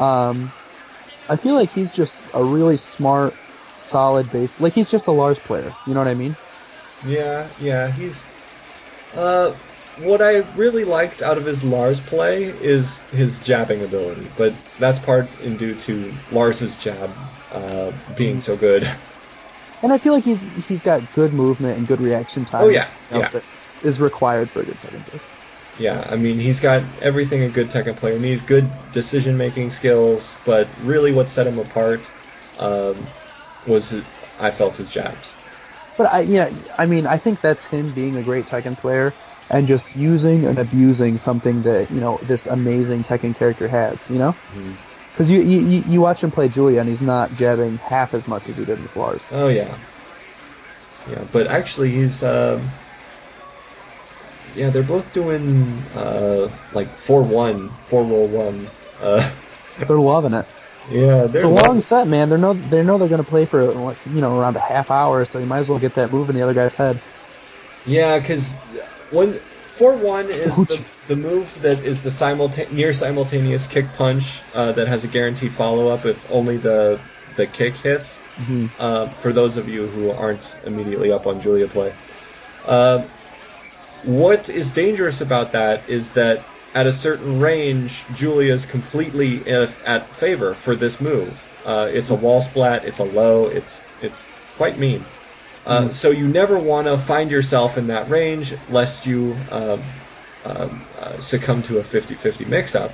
Speaker 2: I feel like he's just a really smart, solid base. Like, he's just a Lars player. You know what I mean?
Speaker 1: Yeah, he's... what I really liked out of his Lars play is his jabbing ability, but that's part in due to Lars's jab being so good.
Speaker 2: And I feel like he's got good movement and good reaction time.
Speaker 1: Oh, yeah.
Speaker 2: That is required for a good Tekken player.
Speaker 1: Yeah, I mean, he's got everything a good Tekken player needs, good decision-making skills, but really what set him apart was, I felt, his jabs.
Speaker 2: But I think that's him being a great Tekken player and just using and abusing something that, this amazing Tekken character has, Because you watch him play Julia, and he's not jabbing half as much as he did with Lars.
Speaker 1: Oh, yeah. Yeah, but actually he's... they're both doing, 4-1, 4-roll 1.
Speaker 2: They're loving it.
Speaker 1: Yeah,
Speaker 2: it's a long set, man. They know they're going to play for, around a half hour, so you might as well get that move in the other guy's head.
Speaker 1: Yeah, because 4-1 is the move that is the near simultaneous kick punch that has a guaranteed follow-up if only the kick hits.
Speaker 2: Mm-hmm.
Speaker 1: For those of you who aren't immediately up on Julia play. What is dangerous about that is that at a certain range, Julia is completely at favor for this move. It's a wall splat, it's a low, it's quite mean. So you never want to find yourself in that range lest you succumb to a 50-50 mix-up.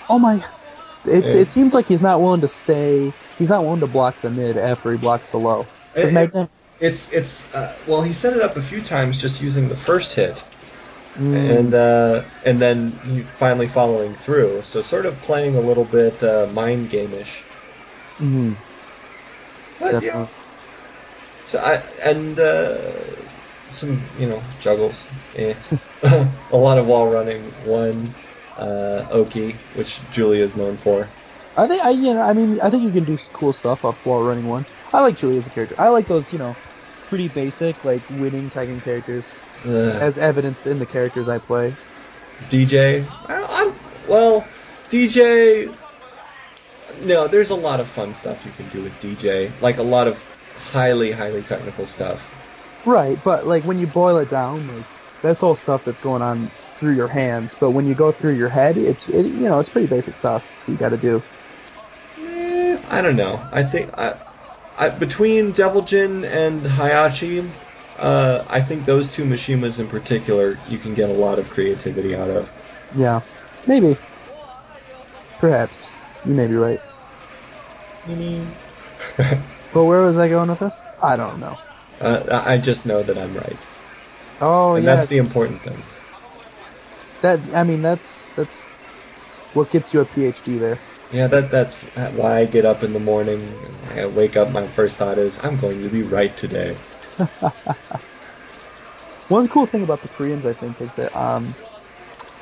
Speaker 2: Oh my! It seems like he's not willing to stay. He's not willing to block the mid after he blocks the low.
Speaker 1: Well, he set it up a few times just using the first hit, and then finally following through. So sort of playing a little bit mind game-ish.
Speaker 2: Mm-hmm.
Speaker 1: But,
Speaker 2: definitely.
Speaker 1: So some, juggles. Eh. A lot of wall running. One, Oki, which Julia is known for.
Speaker 2: I think I think you can do cool stuff off while running one. I like Julie as a character. I like those, pretty basic, like winning Tekken characters, as evidenced in the characters I play.
Speaker 1: DJ, DJ. No, there's a lot of fun stuff you can do with DJ, like a lot of highly, highly technical stuff.
Speaker 2: Right, but like when you boil it down, like that's all stuff that's going on through your hands. But when you go through your head, it's pretty basic stuff you got to do.
Speaker 1: I don't know. I think between Devil Jin and Hayachi, I think those two Mishimas in particular, you can get a lot of creativity out of.
Speaker 2: Yeah, maybe. Perhaps. You may be right. But where was I going with this? I don't know.
Speaker 1: I just know that I'm right.
Speaker 2: Oh,
Speaker 1: and
Speaker 2: yeah.
Speaker 1: That's the important thing.
Speaker 2: That's what gets you a PhD there.
Speaker 1: Yeah, that's why I get up in the morning. I wake up, my first thought is, I'm going to be right today.
Speaker 2: One cool thing about the Koreans, I think, is that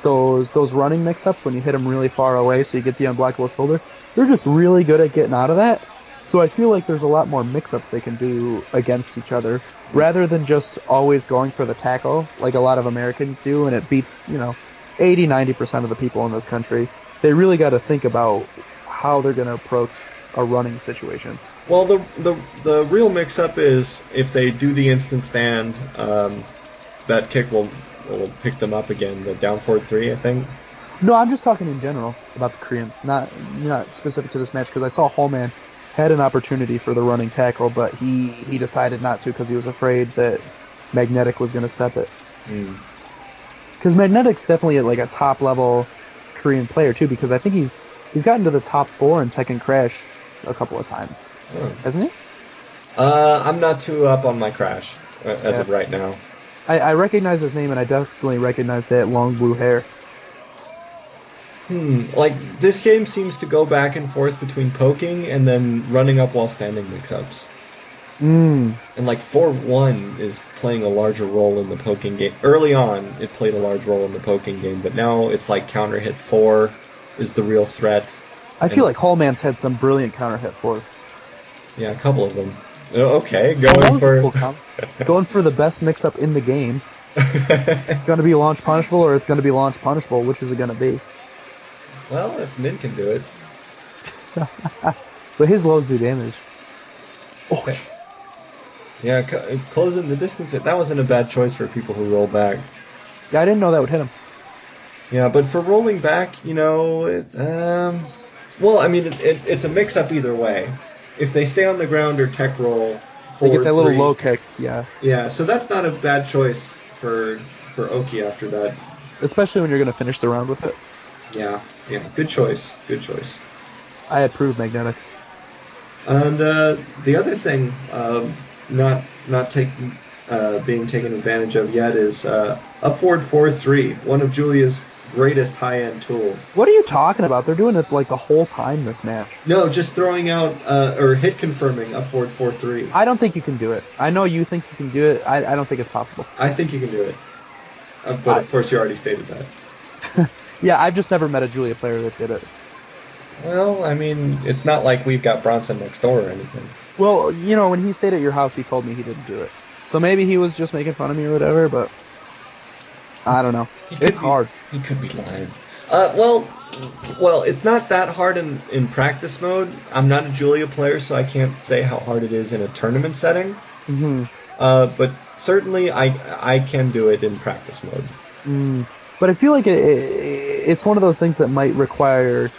Speaker 2: those running mix-ups, when you hit them really far away so you get the unblockable shoulder, they're just really good at getting out of that. So I feel like there's a lot more mix-ups they can do against each other, rather than just always going for the tackle, like a lot of Americans do, and it beats, 80-90% of the people in this country. They really got to think about how they're going to approach a running situation.
Speaker 1: Well, the real mix-up is if they do the instant stand, that kick will pick them up again. The down forward 3, I think.
Speaker 2: No, I'm just talking in general about the Koreans, not specific to this match, because I saw Holeman had an opportunity for the running tackle, but he decided not to because he was afraid that Magnetic was going to step it. Because Magnetic's definitely like a top level Korean player too, because I think he's gotten to the top 4 in Tekken Crash a couple of times, hasn't he?
Speaker 1: I'm not too up on my Crash as of right now.
Speaker 2: I recognize his name, and I definitely recognize that long blue hair.
Speaker 1: Like, this game seems to go back and forth between poking and then running up while standing mix-ups. And like 4-1 is playing a larger role in the poking game. Early on, it played a large role in the poking game, but now it's like counter hit 4 is the real threat.
Speaker 2: I feel like Holeman's had some brilliant counter hit 4s.
Speaker 1: Yeah, a couple of them. Okay, going
Speaker 2: for the best mix-up in the game. It's going to be launch punishable, or it's going to be launch punishable. Which is it going to be?
Speaker 1: Well, if Min can do it.
Speaker 2: But his lows do damage. Oh, jeez.
Speaker 1: Yeah, closing the distance, that wasn't a bad choice for people who roll back.
Speaker 2: Yeah, I didn't know that would hit him.
Speaker 1: Yeah, but for rolling back, well, I mean, it's a mix-up either way. If they stay on the ground or tech roll,
Speaker 2: they get that little low kick, yeah.
Speaker 1: Yeah, so that's not a bad choice for Oki after that.
Speaker 2: Especially when you're going to finish the round with it.
Speaker 1: Yeah, good choice.
Speaker 2: I approve Magnetic.
Speaker 1: And the other thing, not being taken advantage of yet, is upward 4-3, one of Julia's greatest high-end tools.
Speaker 2: What are you talking about? They're doing it like the whole time this match.
Speaker 1: No, just throwing out or hit confirming upward 4-3.
Speaker 2: I don't think you can do it. I know you think you can do it. I don't think it's possible.
Speaker 1: I think you can do it. But of course you already stated that.
Speaker 2: Yeah, I've just never met a Julia player that did it.
Speaker 1: Well, I mean, it's not like we've got Bronson next door or anything.
Speaker 2: Well, when he stayed at your house, he told me he didn't do it. So maybe he was just making fun of me or whatever, but I don't know. It's hard.
Speaker 1: He could be lying. Well, it's not that hard in practice mode. I'm not a Julia player, so I can't say how hard it is in a tournament setting. But certainly I can do it in practice mode.
Speaker 2: But I feel like it's one of those things that might require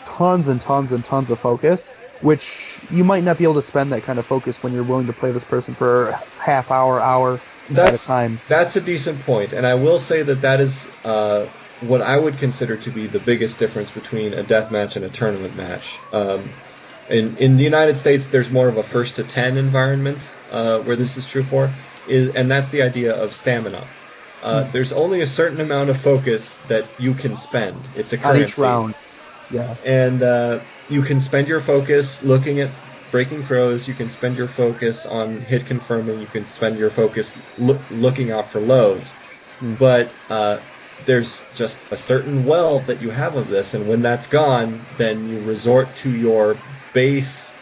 Speaker 2: tons and tons and tons of focus, which you might not be able to spend that kind of focus when you're willing to play this person for half hour at a time. That's
Speaker 1: a decent point, and I will say that is what I would consider to be the biggest difference between a deathmatch and a tournament match. In the United States, there's more of a 1st to 10 environment where this is true for, and that's the idea of stamina. There's only a certain amount of focus that you can spend. It's a currency.
Speaker 2: On each round. Yeah.
Speaker 1: And you can spend your focus looking at breaking throws. You can spend your focus on hit confirming. You can spend your focus looking out for lows. But there's just a certain well that you have of this, and when that's gone, then you resort to your base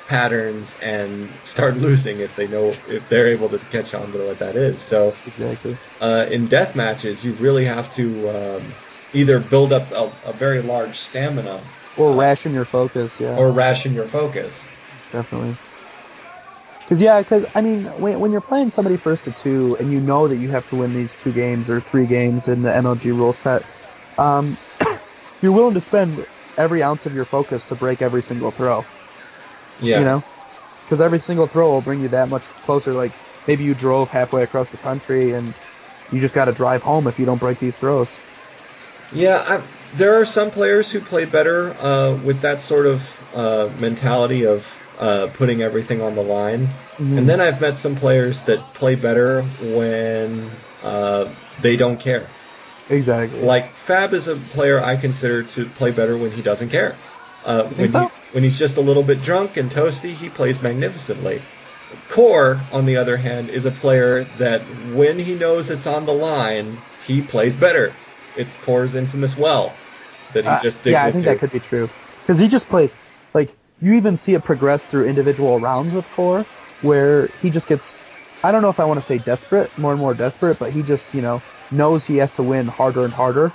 Speaker 1: patterns and start losing if they're able to catch on to what that is. So
Speaker 2: exactly.
Speaker 1: In death matches, you really have to either build up a very large stamina,
Speaker 2: or ration your focus. Yeah.
Speaker 1: Or ration your focus.
Speaker 2: Definitely. Because I mean, when you're playing somebody first to 2, and you know that you have to win these 2 games or 3 games in the MLG rule set, you're willing to spend every ounce of your focus to break every single throw.
Speaker 1: Yeah.
Speaker 2: You know, because every single throw will bring you that much closer. Like maybe you drove halfway across the country, and you just got to drive home if you don't break these throws.
Speaker 1: Yeah, there are some players who play better with that sort of mentality of putting everything on the line. Mm-hmm. And then I've met some players that play better when they don't care.
Speaker 2: Exactly.
Speaker 1: Like Fab is a player I consider to play better when he doesn't care. When he's just a little bit drunk and toasty, he plays magnificently. Core, on the other hand, is a player that when he knows it's on the line, he plays better. It's Core's infamous well that he just digs into.
Speaker 2: I think that could be true. Because he just plays, like, you even see it progress through individual rounds with Core, where he just gets, I don't know if I want to say desperate, more and more desperate, but he just, knows he has to win harder and harder.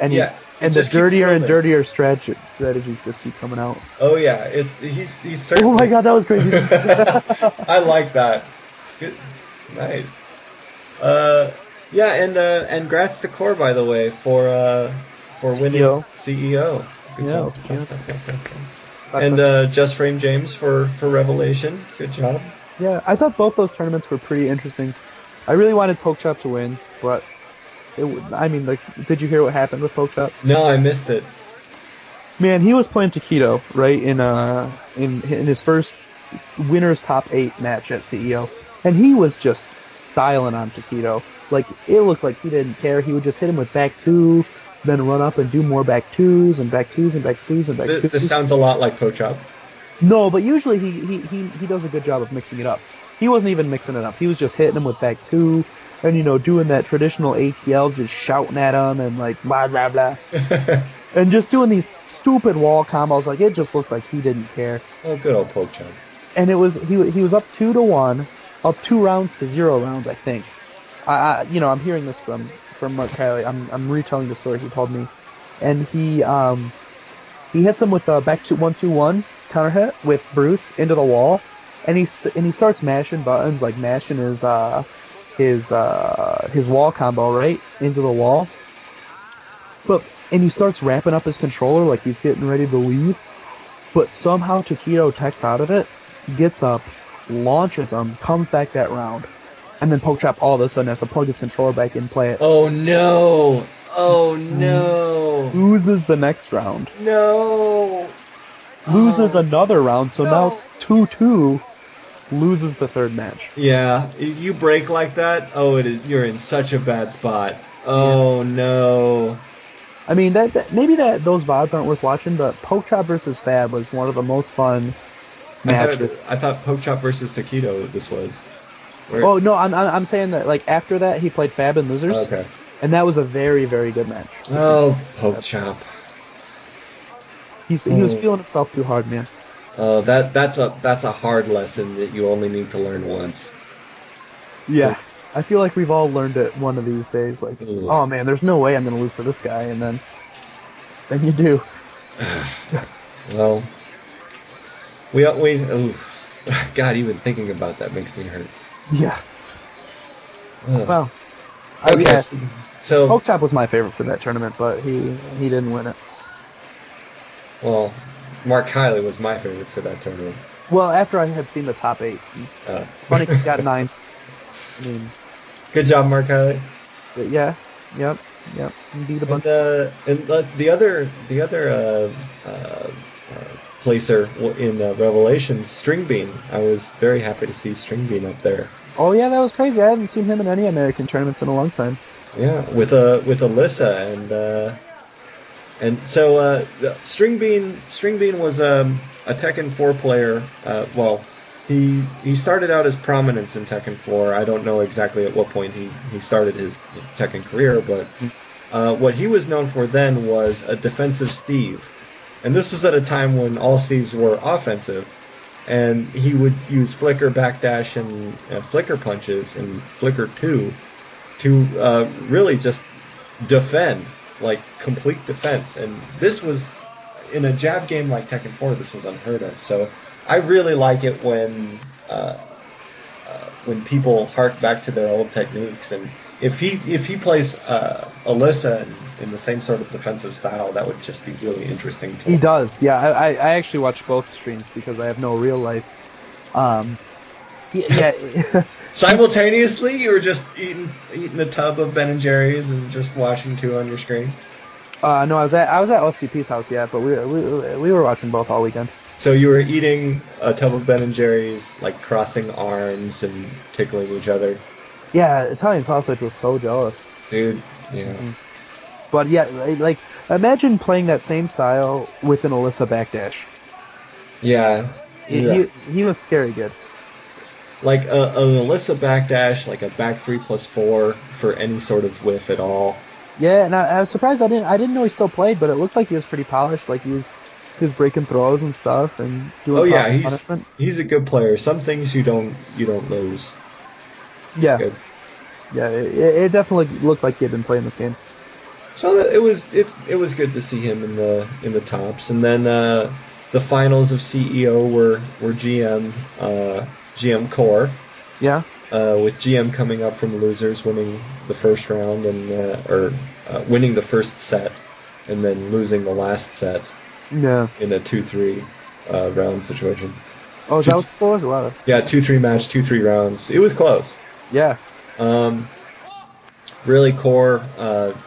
Speaker 2: And the dirtier and dirtier strategies just keep coming out.
Speaker 1: Oh, yeah. He's certainly...
Speaker 2: Oh, my God, that was crazy.
Speaker 1: I like that. Good. Nice. Yeah, and grats to Core, by the way, for winning CEO. Good job.
Speaker 2: Yeah.
Speaker 1: And Just Frame James for Revelation. Good job.
Speaker 2: Yeah, I thought both those tournaments were pretty interesting. I really wanted Pokechop to win, but did you hear what happened with Pokechop?
Speaker 1: No, I missed it.
Speaker 2: Man, he was playing Taquito, right, in his first winner's top 8 match at CEO, and he was just styling on Taquito. Like, it looked like he didn't care. He would just hit him with back 2, then run up and do more back 2s and back 2s and back 2s and back 2s.
Speaker 1: This sounds a lot like Pokechop.
Speaker 2: No, but usually he does a good job of mixing it up. He wasn't even mixing it up. He was just hitting him with back 2 and, doing that traditional ATL, just shouting at him and like blah, blah, blah. And just doing these stupid wall combos. Like, it just looked like he didn't care.
Speaker 1: Oh, good old Pokechop.
Speaker 2: And he was up 2-1, up 2 rounds to 0 rounds, I think. I'm hearing this from Mark Kiley. I'm retelling the story he told me, and he hits him with a back 1-2-1 counter hit with Bruce into the wall, and he starts mashing buttons, like mashing his wall combo right into the wall. And he starts wrapping up his controller like he's getting ready to leave, but somehow Taquito techs out of it, gets up, launches him, comes back that round. And then Pokechop all of a sudden has to plug his controller back in and play it.
Speaker 1: Oh no! Oh no!
Speaker 2: Loses the next round.
Speaker 1: No!
Speaker 2: Loses another round, so now it's 2-2. Loses the third match.
Speaker 1: Yeah, if you break like that, you're in such a bad spot. Oh no!
Speaker 2: I mean, maybe those VODs aren't worth watching, but Pokechop versus Fab was one of the most fun matches.
Speaker 1: I thought Pokechop versus Taquito this was.
Speaker 2: Oh no, I'm saying that like after that he played Fab and Losers.
Speaker 1: Okay.
Speaker 2: And that was a very, very good match.
Speaker 1: Oh, Pokechop.
Speaker 2: He was feeling himself too hard, man.
Speaker 1: Oh, that's a hard lesson that you only need to learn once.
Speaker 2: Yeah. I feel like we've all learned it one of these days. Like, oh man, there's no way I'm gonna lose to this guy, and then you do.
Speaker 1: Well, God, even thinking about that makes me hurt.
Speaker 2: Yeah. Well,
Speaker 1: okay. So
Speaker 2: Pokechop was my favorite for that tournament, but he didn't win it.
Speaker 1: Well, Mark Kiley was my favorite for that tournament.
Speaker 2: Well, after I had seen the top 8, Funny got 9. I mean,
Speaker 1: good job, Mark Kiley.
Speaker 2: Yeah. Yep. Beat a bunch.
Speaker 1: And the other placer in Revelations, String Bean. I was very happy to see String Bean up there.
Speaker 2: Oh yeah, that was crazy. I haven't seen him in any American tournaments in a long time.
Speaker 1: Yeah, with Alyssa and so String Bean was a Tekken 4 player. Well, he started out as prominence in Tekken 4. I don't know exactly at what point he started his Tekken career, but what he was known for then was a defensive Steve. And this was at a time when all Steves were offensive. And he would use flicker, backdash, and flicker punches, and flicker 2 to really just defend, like complete defense. And this was, in a jab game like Tekken 4, this was unheard of. So I really like it when people hark back to their old techniques. And if he plays Alyssa in the same sort of defensive style, that would just be really interesting.
Speaker 2: He does, yeah. I actually watch both streams because I have no real life. Yeah.
Speaker 1: Simultaneously, you were just eating a tub of Ben and Jerry's and just watching 2 on your screen.
Speaker 2: No, I was at FTP's house, yeah, but we were watching both all weekend.
Speaker 1: So you were eating a tub of Ben and Jerry's, like crossing arms and tickling each other.
Speaker 2: Yeah, Italian sausage was so jealous,
Speaker 1: dude. Yeah.
Speaker 2: But yeah, like imagine playing that same style with an Alyssa backdash.
Speaker 1: Yeah.
Speaker 2: He was scary good.
Speaker 1: Like an Alyssa backdash, like a back 3+4 for any sort of whiff at all.
Speaker 2: Yeah, and I was surprised I didn't know he still played, but it looked like he was pretty polished. Like he was breaking throws and stuff and doing punishment.
Speaker 1: He's a good player. Some things you don't lose.
Speaker 2: Yeah. Good. Yeah, it definitely looked like he had been playing this game.
Speaker 1: So it was good to see him in the tops, and then the finals of CEO were GM Core.
Speaker 2: Yeah.
Speaker 1: With GM coming up from losers, winning the first round and winning the first set, and then losing the last set.
Speaker 2: Yeah.
Speaker 1: In a 2-3 round situation.
Speaker 2: Oh, is that what the score was? Wow.
Speaker 1: Yeah, 2-3 match, 2-3 rounds. It was close.
Speaker 2: Yeah.
Speaker 1: Really Core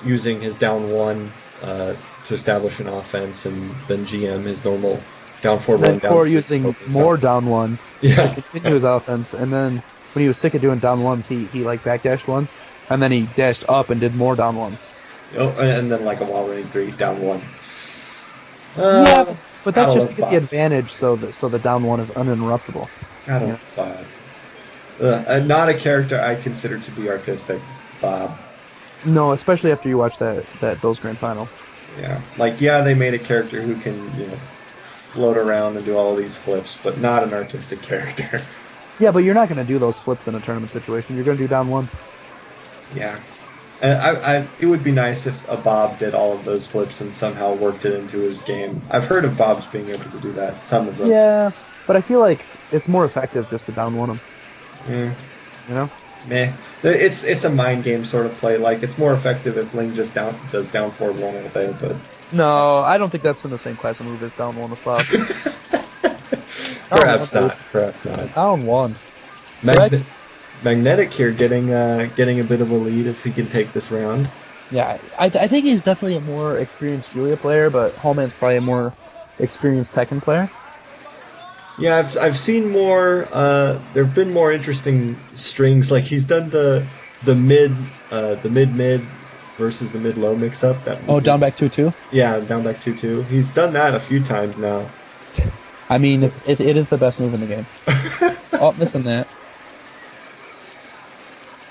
Speaker 1: using his down 1 to establish an offense, and then GM his normal down 4
Speaker 2: then
Speaker 1: run.
Speaker 2: Core using more down 1
Speaker 1: to
Speaker 2: continue his offense, and then when he was sick of doing down 1s, he like backdashed once, and then he dashed up and did more down 1s.
Speaker 1: Oh, and then like a wall running 3 down 1.
Speaker 2: Yeah, but that's just to get the advantage, so the down 1 is uninterruptible.
Speaker 1: I don't Bob. Not a character I consider to be artistic, Bob.
Speaker 2: No, especially after you watch those grand finals.
Speaker 1: Yeah, they made a character who can float around and do all these flips, but not an artistic character.
Speaker 2: Yeah, but you're not going to do those flips in a tournament situation. You're going to do down 1.
Speaker 1: Yeah. And it would be nice if a Bob did all of those flips and somehow worked it into his game. I've heard of Bobs being able to do that, some of them.
Speaker 2: Yeah, but I feel like it's more effective just to down 1 them.
Speaker 1: Mm.
Speaker 2: You know?
Speaker 1: Meh. It's a mind game sort of play. Like, it's more effective if Ling just does down 4-1 all day, but...
Speaker 2: No, I don't think that's in the same class of move as down 1 with Bob.
Speaker 1: Perhaps not.
Speaker 2: Down 1.
Speaker 1: Magnetic here getting a bit of a lead if he can take this round.
Speaker 2: Yeah, I think he's definitely a more experienced Julia player, but Holeman's probably a more experienced Tekken player.
Speaker 1: Yeah, I've seen more. There have been more interesting strings. Like he's done the mid versus the mid low mix up.
Speaker 2: Down back 2-2.
Speaker 1: Yeah, down back 2-2. He's done that a few times now.
Speaker 2: I mean, it is the best move in the game. Oh, missing that.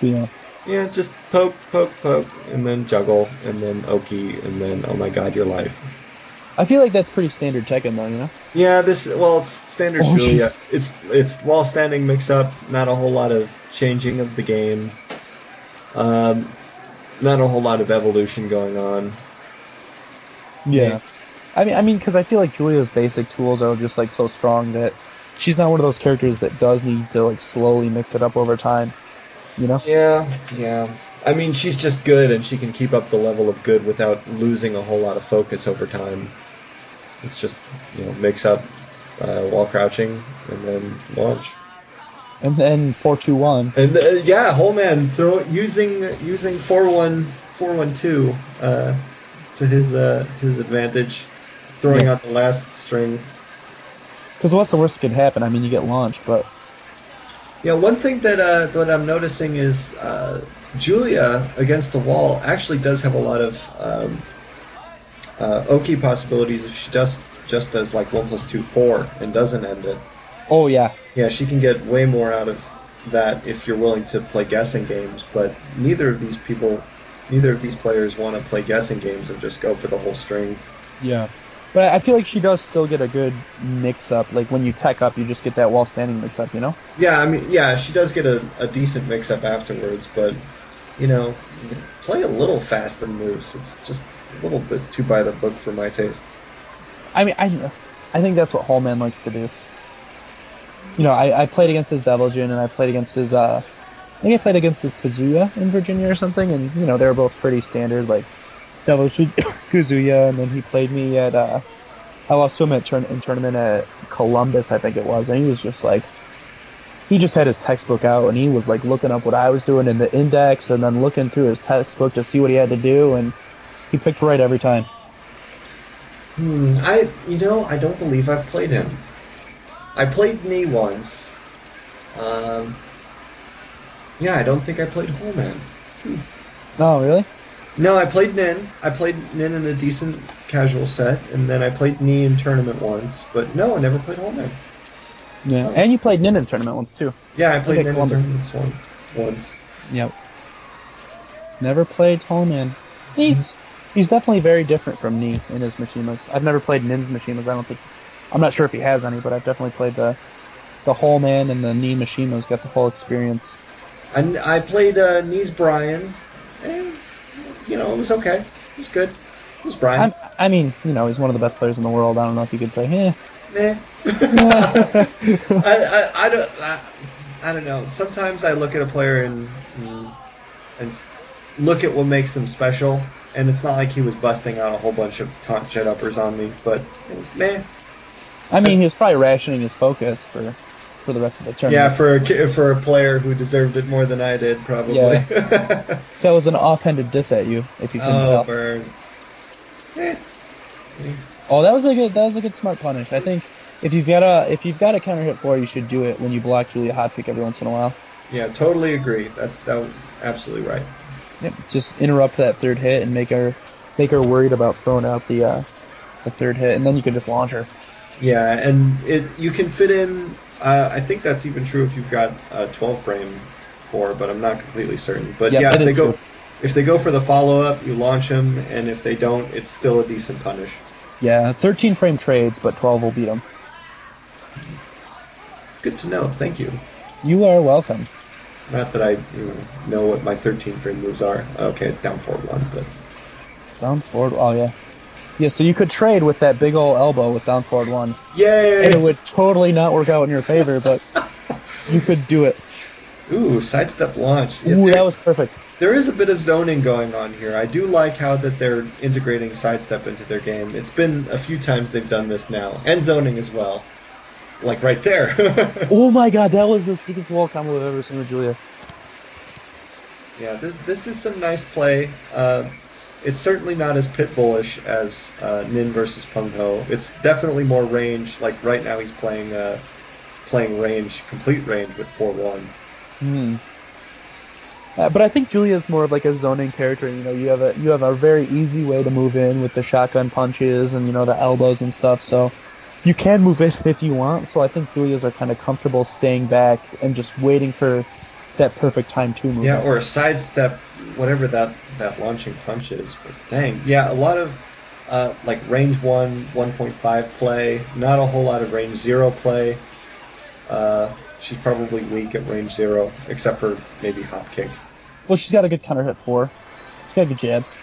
Speaker 2: Yeah.
Speaker 1: Yeah, just poke, and then juggle, and then Oki, and then oh my god, your life.
Speaker 2: I feel like that's pretty standard Tekken though, you know?
Speaker 1: Yeah, it's standard Julia. It's while standing mix up, not a whole lot of changing of the game. Not a whole lot of evolution going on.
Speaker 2: Yeah. I mean, because I feel like Julia's basic tools are just like so strong that she's not one of those characters that does need to like slowly mix it up over time. You know?
Speaker 1: Yeah. I mean, she's just good, and she can keep up the level of good without losing a whole lot of focus over time. It's just, mix up while crouching, and then launch.
Speaker 2: And then 4-2-1.
Speaker 1: And Holeman using 4-1-4-1-2 to his advantage, throwing out the last string.
Speaker 2: Because what's the worst that could happen? I mean, you get launched, but...
Speaker 1: Yeah, one thing that I'm noticing is Julia against the wall actually does have a lot of Oki possibilities if just does like 1 + 2 4 and doesn't end it.
Speaker 2: Oh yeah.
Speaker 1: Yeah, she can get way more out of that if you're willing to play guessing games, but neither of these players want to play guessing games and just go for the whole string.
Speaker 2: Yeah. But I feel like she does still get a good mix-up. Like, when you tech up, you just get that while-standing mix-up, you know?
Speaker 1: Yeah, I mean, yeah, she does get a decent mix-up afterwards, but, you know, play a little faster moves. It's just a little bit too by the book for my tastes.
Speaker 2: I mean, I think that's what Holeman likes to do. You know, I played against his Devil Jin, and I played against his, I think I played against his Kazuya in Virginia or something, and, you know, they were both pretty standard, like, Devil Jin, Kazuya, and then he played me at, I lost to him in tournament at Columbus, I think it was, and he was just like, he just had his textbook out, and he was, like, looking up what I was doing in the index, and then looking through his textbook to see what he had to do, and he picked right every time.
Speaker 1: I don't believe I've played him. I played Knee once. Yeah, I don't think I played Holeman.
Speaker 2: Oh, really?
Speaker 1: No, I played Nin. I played Nin in a decent casual set, and then I played Knee in tournament once. But no, I never played Holeman.
Speaker 2: Yeah, oh. And you played Nin in tournament once, too.
Speaker 1: Yeah, I played Nin in tournaments once.
Speaker 2: Yep. Never played Holeman. He's definitely very different from Knee in his Mishimas. I've never played Nin's Mishimas. I'm not sure if he has any, but I've definitely played the Holeman and the Knee Mishimas. Got the whole experience.
Speaker 1: I played Knee's Brian, and you know, it was okay. It was good. It was Brian.
Speaker 2: I mean, you know, he's one of the best players in the world. I don't know if you could say,
Speaker 1: Meh. I don't know. Sometimes I look at a player and look at what makes them special, and it's not like he was busting out a whole bunch of taunt jet uppers on me, but it was meh.
Speaker 2: I mean, he was probably rationing his focus for the rest of the tournament.
Speaker 1: Yeah, for a player who deserved it more than I did, probably.
Speaker 2: Yeah. That was an offhanded diss at you, if you couldn't tell.
Speaker 1: Burn.
Speaker 2: Oh, that was a good smart punish. I think if you've got a counter hit for, you should do it when you block Julia hop kick every once in a while.
Speaker 1: Yeah, totally agree. That was absolutely right.
Speaker 2: Yep, just interrupt that third hit and make her worried about throwing out the third hit, and then you can just launch her.
Speaker 1: Yeah, and you can fit in. I think that's even true if you've got a 12 frame for, but I'm not completely certain. But yeah, if they go for the follow up, you launch them, and if they don't, it's still a decent punish.
Speaker 2: Yeah, 13 frame trades, but 12 will beat them.
Speaker 1: Good to know. Thank you.
Speaker 2: You are welcome.
Speaker 1: Not that I know what my 13 frame moves are. Okay, down forward 1, but
Speaker 2: down forward. Oh yeah. Yeah, so you could trade with that big old elbow with down forward 1.
Speaker 1: Yay!
Speaker 2: And it would totally not work out in your favor, but you could do it.
Speaker 1: Ooh, sidestep launch.
Speaker 2: Ooh, that was perfect.
Speaker 1: There is a bit of zoning going on here. I do like how that they're integrating sidestep into their game. It's been a few times they've done this now. And zoning as well. Like right there.
Speaker 2: Oh my god, that was the sickest wall combo I've ever seen with Julia.
Speaker 1: Yeah, this is some nice play. It's certainly not as pit bullish as Nin versus Pung Ho. It's definitely more range. Like right now he's playing range, complete range with 4-1.
Speaker 2: But I think Julia's more of like a zoning character. You know, you have a very easy way to move in with the shotgun punches and the elbows and stuff. So you can move in if you want. So I think Julia's are kind of comfortable staying back and just waiting for that perfect time to move.
Speaker 1: Yeah, or a sidestep, whatever that launching punch is. But dang, yeah, a lot of like range 1, 1.5 play. Not a whole lot of range 0 play. She's probably weak at range 0, except for maybe hop kick.
Speaker 2: Well, she's got a good counter hit 4. She's got good jabs.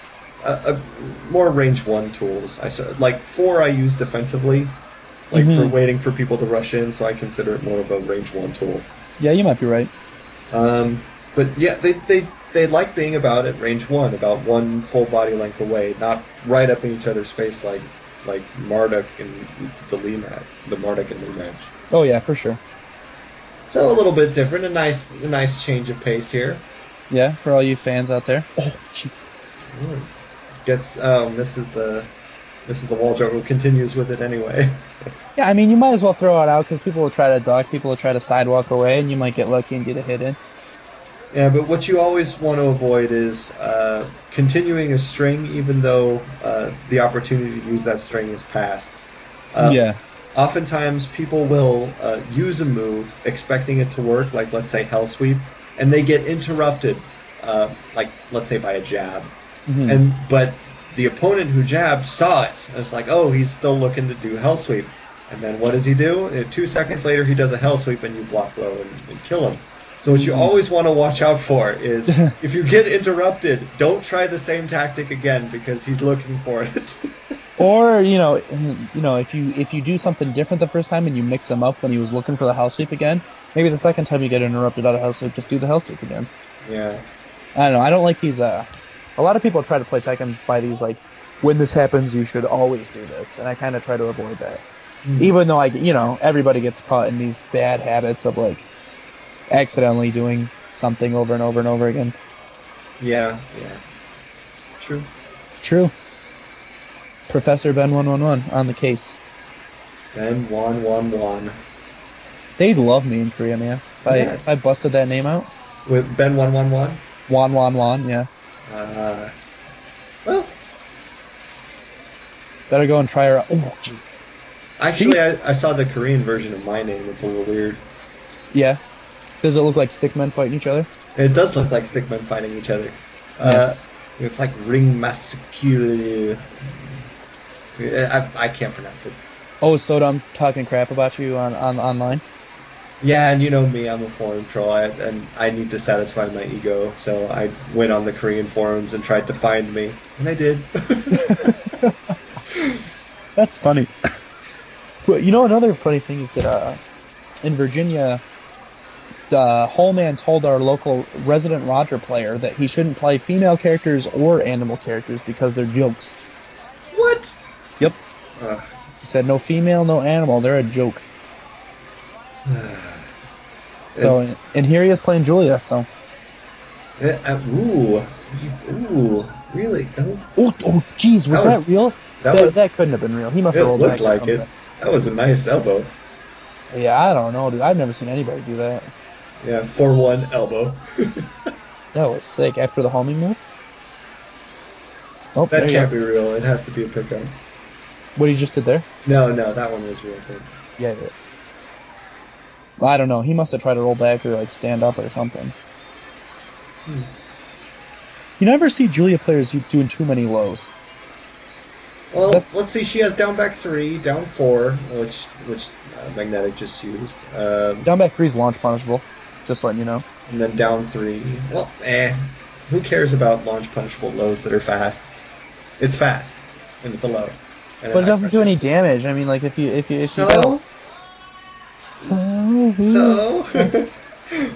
Speaker 1: More range 1 tools. Like 4 I use defensively, like for waiting for people to rush in, so I consider it more of a range 1 tool.
Speaker 2: Yeah, you might be right.
Speaker 1: But yeah, they like being about at range 1, about 1 full body length away, not right up in each other's face like Marduk and the Marduk and Lee match.
Speaker 2: Oh yeah, for sure.
Speaker 1: So a little bit different, a nice change of pace here.
Speaker 2: Yeah, for all you fans out there. Oh, jeez.
Speaker 1: This is the wall jump who continues with it anyway.
Speaker 2: Yeah, I mean, you might as well throw it out because people will try to duck, people will try to sidewalk away, and you might get lucky and get a hit in.
Speaker 1: Yeah, but what you always want to avoid is continuing a string even though the opportunity to use that string is passed.
Speaker 2: Yeah.
Speaker 1: Oftentimes, people will use a move expecting it to work, like let's say Hell Sweep, and they get interrupted, like let's say by a jab, but the opponent who jabbed saw it. And it's like, oh, he's still looking to do Hell Sweep, and then what does he do? 2 seconds later, he does a Hell Sweep, and you block low and kill him. So what you always want to watch out for is if you get interrupted, don't try the same tactic again because he's looking for it.
Speaker 2: Or if you do something different the first time and you mix him up when he was looking for the house sweep again, maybe the second time you get interrupted out of house sweep, just do the house sweep again.
Speaker 1: Yeah.
Speaker 2: I don't know. I don't like these. A lot of people try to play Tekken by these like, when this happens, you should always do this, and I kind of try to avoid that. Even though everybody gets caught in these bad habits of like accidentally doing something over and over and over again.
Speaker 1: Yeah.
Speaker 2: True. Professor Ben원원원 on the case.
Speaker 1: Ben원원원.
Speaker 2: They'd love me in Korea, man. If I busted that name out.
Speaker 1: With Ben원원원?
Speaker 2: Won, yeah.
Speaker 1: Well.
Speaker 2: Better go and try her out. Oh, jeez.
Speaker 1: Actually, I saw the Korean version of my name. It's a little weird.
Speaker 2: Yeah. Does it look like stickmen fighting each other?
Speaker 1: It does look like stickmen fighting each other. It's like Lingmassacre. I can't pronounce it.
Speaker 2: Oh, so I'm talking crap about you on online?
Speaker 1: Yeah, and you know me, I'm a forum troll, and I need to satisfy my ego, so I went on the Korean forums and tried to find me, and I did.
Speaker 2: That's funny. But another funny thing is that in Virginia, the Holeman told our local resident Roger player that he shouldn't play female characters or animal characters because they're jokes.
Speaker 1: What?
Speaker 2: Yep. He said no female, no animal. They're a joke. So, and here he is playing Julia. So.
Speaker 1: Ooh, really?
Speaker 2: Oh, jeez, was that real? That couldn't have been real. He must have rolled back.
Speaker 1: It looked like it. That was a nice elbow.
Speaker 2: Yeah, I don't know, dude. I've never seen anybody do that.
Speaker 1: Yeah, 4-1 elbow.
Speaker 2: That was sick. After the homing move? Oh,
Speaker 1: that can't be real. It has to be a pickup.
Speaker 2: What he just did there?
Speaker 1: No, that one was real good.
Speaker 2: Yeah. Well, I don't know. He must have tried to roll back or like stand up or something. You never see Julia players doing too many lows.
Speaker 1: Well, let's see. She has down back 3, down 4, which Magnetic just used.
Speaker 2: Down back 3 is launch punishable. Just letting you know.
Speaker 1: And then down 3. Well, who cares about launch punishable lows that are fast? It's fast, and it's a low.
Speaker 2: But it doesn't do any damage. I mean, like if you
Speaker 1: So.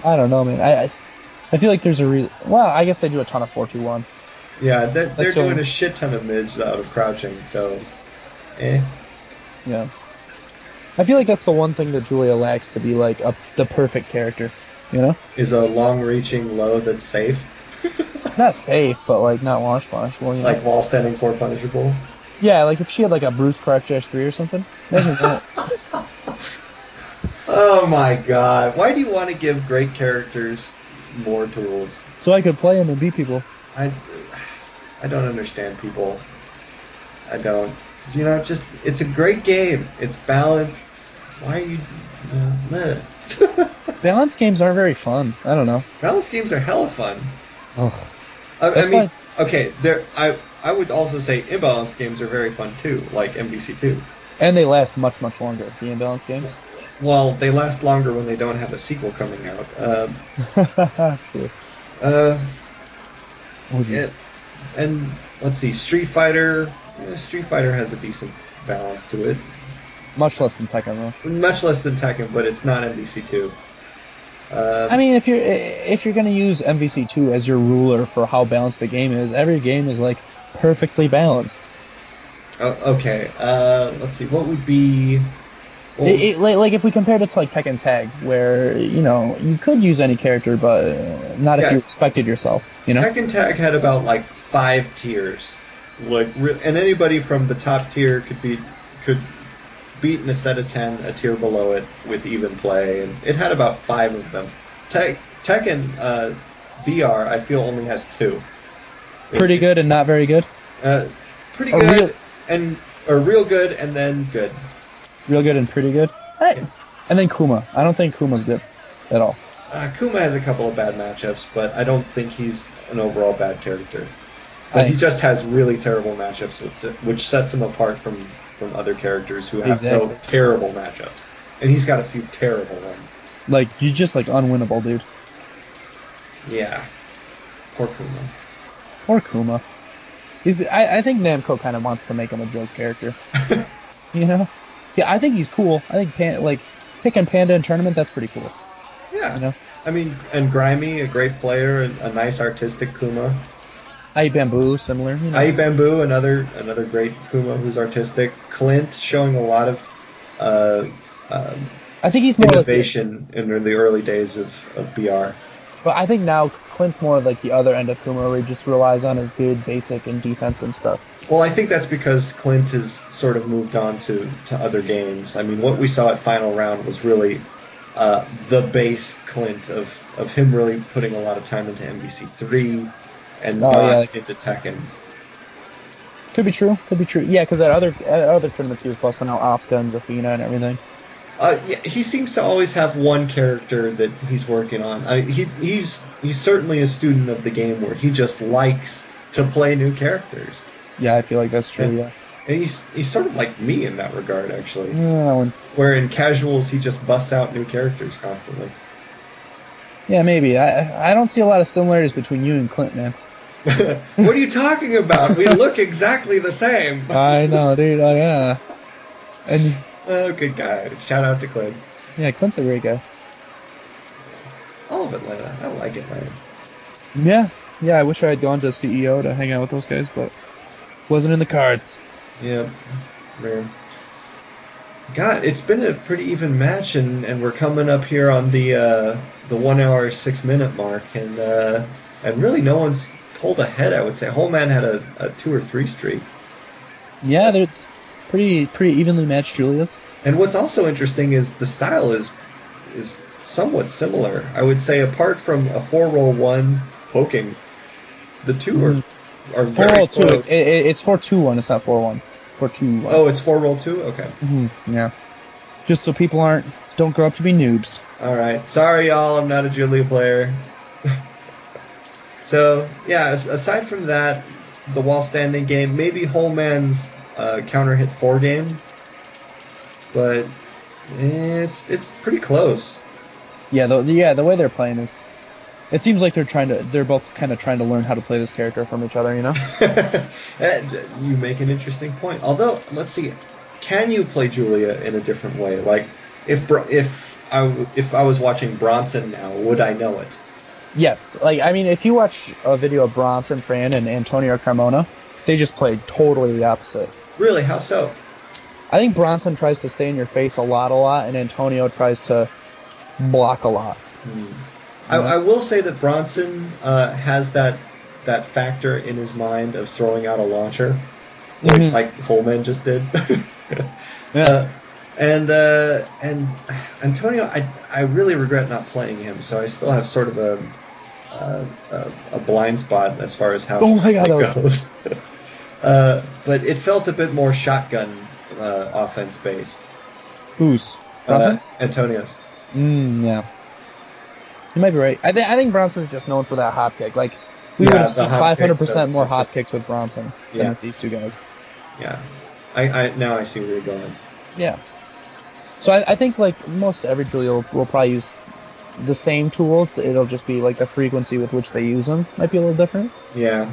Speaker 2: I don't know, man. I feel like there's a well, I guess they do a ton of 4-2-1.
Speaker 1: Yeah, they're doing a shit ton of mids out of crouching, so
Speaker 2: Yeah. I feel like that's the one thing that Julia lacks to be like the perfect character, Is
Speaker 1: a long-reaching low that's safe.
Speaker 2: Not safe, but like not launch punishable,
Speaker 1: Like wall standing 4 punishable.
Speaker 2: Yeah, like if she had like a Bruce Crouch Dash 3 or something. Imagine that.
Speaker 1: Oh my god. Why do you want to give great characters more tools?
Speaker 2: So I could play them and beat people.
Speaker 1: I don't understand people. I don't. It's a great game. It's balanced. Why are you...
Speaker 2: Balanced games aren't very fun. I don't know.
Speaker 1: Balanced games are hella fun.
Speaker 2: Ugh.
Speaker 1: I mean, okay, I would also say imbalanced games are very fun too, like MVC2.
Speaker 2: And they last much, much longer, the imbalanced games.
Speaker 1: Well, they last longer when they don't have a sequel coming out.
Speaker 2: True.
Speaker 1: And let's see, Street Fighter. Street Fighter has a decent balance to it.
Speaker 2: Much less than Tekken, though.
Speaker 1: Much less than Tekken, but it's not MVC2.
Speaker 2: I mean, if you're gonna use MVC2 as your ruler for how balanced a game is, every game is like perfectly balanced.
Speaker 1: Okay. Let's see. What would be?
Speaker 2: Like if we compared it to like Tekken Tag, where you could use any character, but not if you expected yourself.
Speaker 1: Tekken Tag had about like 5 tiers, and anybody from the top tier could beat in a set of 10 a tier below it with even play, and it had about 5 of them. Tekken BR I feel only has 2.
Speaker 2: Pretty good and not very good.
Speaker 1: Pretty good real good and then good.
Speaker 2: Real good and pretty good. Hey. And then Kuma. I don't think Kuma's good at all.
Speaker 1: Kuma has a couple of bad matchups, but I don't think he's an overall bad character. But he just has really terrible matchups, which sets him apart from other characters who have no terrible matchups. And he's got a few terrible ones.
Speaker 2: Like, you just, like, unwinnable, dude.
Speaker 1: Yeah. Poor Kuma.
Speaker 2: Poor Kuma. I think Namco kind of wants to make him a joke character. You know? Yeah, I think he's cool. I think, picking Panda in tournament, that's pretty cool.
Speaker 1: Yeah.
Speaker 2: You know?
Speaker 1: I mean, and Grimy, a great player, and a nice artistic Kuma.
Speaker 2: Ai Bamboo, similar. You know?
Speaker 1: Ai Bamboo, another great Kuma who's artistic. Clint showing a lot of
Speaker 2: I think he's more
Speaker 1: innovation in the early days of BR.
Speaker 2: But I think now Clint's more like the other end of Kuma, where he just relies on his good basic and defense and stuff.
Speaker 1: Well, I think that's because Clint has sort of moved on to other games. I mean, what we saw at Final Round was really the base Clint of him really putting a lot of time into MVC3 and not into Tekken.
Speaker 2: Could be true. Yeah, because at other tournaments he was busting out Asuka and Zafina and everything.
Speaker 1: Yeah, he seems to always have one character that he's working on. He's certainly a student of the game where he just likes to play new characters.
Speaker 2: Yeah, I feel like that's true. Yeah,
Speaker 1: and he's sort of like me in that regard, actually.
Speaker 2: Yeah,
Speaker 1: where in casuals he just busts out new characters constantly.
Speaker 2: Yeah, maybe. I don't see a lot of similarities between you and Clint, man.
Speaker 1: What are you talking about? We look exactly the same.
Speaker 2: I know, dude. Oh, yeah. And.
Speaker 1: Oh, good guy. Shout out to Clint.
Speaker 2: Yeah, Clint's a great guy.
Speaker 1: All of Atlanta. I like Atlanta.
Speaker 2: Yeah, I wish I had gone to CEO to hang out with those guys, but wasn't in the cards.
Speaker 1: Yeah, man. God, it's been a pretty even match, and we're coming up here on the 1 hour 6 minute mark, and really no one's pulled ahead. I would say Holeman had a 2 or 3 streak.
Speaker 2: Yeah, they're pretty evenly matched Julias.
Speaker 1: And what's also interesting is the style is somewhat similar. I would say apart from a 4-roll 1 poking, the two are very close.
Speaker 2: It's 4-2-1. It's not 4-1. 4-2-1.
Speaker 1: Oh, it's 4-roll 2? Okay.
Speaker 2: Mm-hmm. Yeah. Just so people don't grow up to be noobs.
Speaker 1: All right. Sorry, y'all. I'm not a Julia player. So, yeah, aside from that, the wall standing game, maybe Holeman's counter hit 4 game, but it's pretty close.
Speaker 2: Yeah, the way they're playing is, it seems like they're both kind of trying to learn how to play this character from each other, you know?
Speaker 1: You make an interesting point. Although, let's see, can you play Julia in a different way? Like, if I was watching Bronson now, would I know it?
Speaker 2: Yes. Like, I mean, if you watch a video of Bronson, Tran, and Antonio Carmona, they just play totally the opposite.
Speaker 1: Really? How so?
Speaker 2: I think Bronson tries to stay in your face a lot, and Antonio tries to block a lot.
Speaker 1: I will say that Bronson has that factor in his mind of throwing out a launcher, like Holeman just did.
Speaker 2: Yeah.
Speaker 1: And Antonio, I really regret not playing him, so I still have sort of a blind spot as far as how it goes. But it felt a bit more shotgun offense based.
Speaker 2: Whose? Bronson's?
Speaker 1: Antonio's.
Speaker 2: Yeah. You might be right. I think Bronson's just known for that hop kick. Like, we would have seen 500% more hop kicks with Bronson than with these two guys.
Speaker 1: Yeah. I now I see where you're going.
Speaker 2: Yeah. So I think, like, most every Julia will probably use the same tools. It'll just be, like, the frequency with which they use them might be a little different.
Speaker 1: Yeah.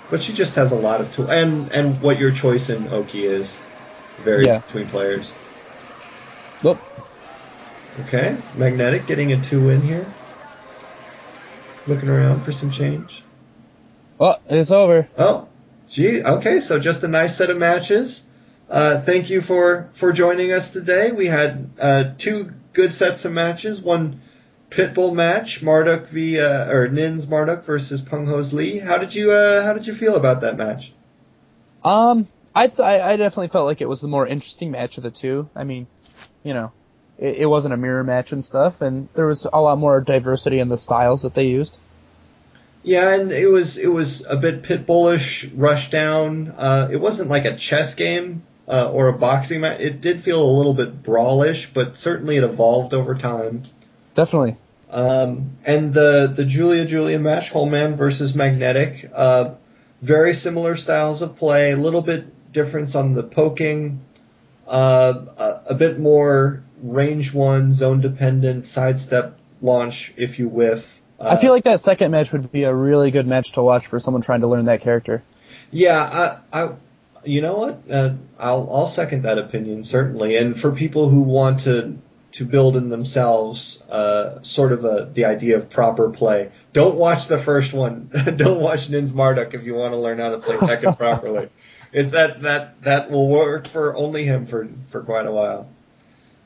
Speaker 1: But she just has a lot of tools. And what your choice in Oki is varies between players.
Speaker 2: Whoop.
Speaker 1: Okay. Magnetic getting a 2-win here. Looking around for some change.
Speaker 2: Oh, it's over.
Speaker 1: Oh, gee. Okay, so just a nice set of matches. Thank you for joining us today. We had 2 good sets of matches. One Pitbull match, Marduk Nin's Marduk versus Pung Ho's Lee. How did you feel about that match?
Speaker 2: I definitely felt like it was the more interesting match of the two. I mean, you know, it wasn't a mirror match and stuff, and there was a lot more diversity in the styles that they used.
Speaker 1: Yeah, and it was a bit Pitbullish, rush down. It wasn't like a chess game or a boxing match. It did feel a little bit brawlish, but certainly it evolved over time.
Speaker 2: Definitely.
Speaker 1: And the Julia match, Holeman versus Magnetic, very similar styles of play, a little bit difference on the poking, a bit more range one, zone dependent, sidestep launch if you whiff.
Speaker 2: I feel like that second match would be a really good match to watch for someone trying to learn that character.
Speaker 1: Yeah, you know what? I'll second that opinion certainly. And for people who want to build in themselves, sort of the idea of proper play, don't watch the first one. Don't watch Nins Marduk if you want to learn how to play Tekken properly. That will work for only him for quite a while.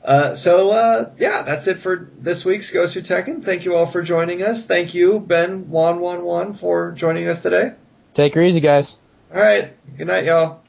Speaker 1: Yeah, that's it for this week's GosuTekken. Thank you all for joining us. Thank you, Ben원원원, for joining us today.
Speaker 2: Take her easy, guys.
Speaker 1: All right. Good night, y'all.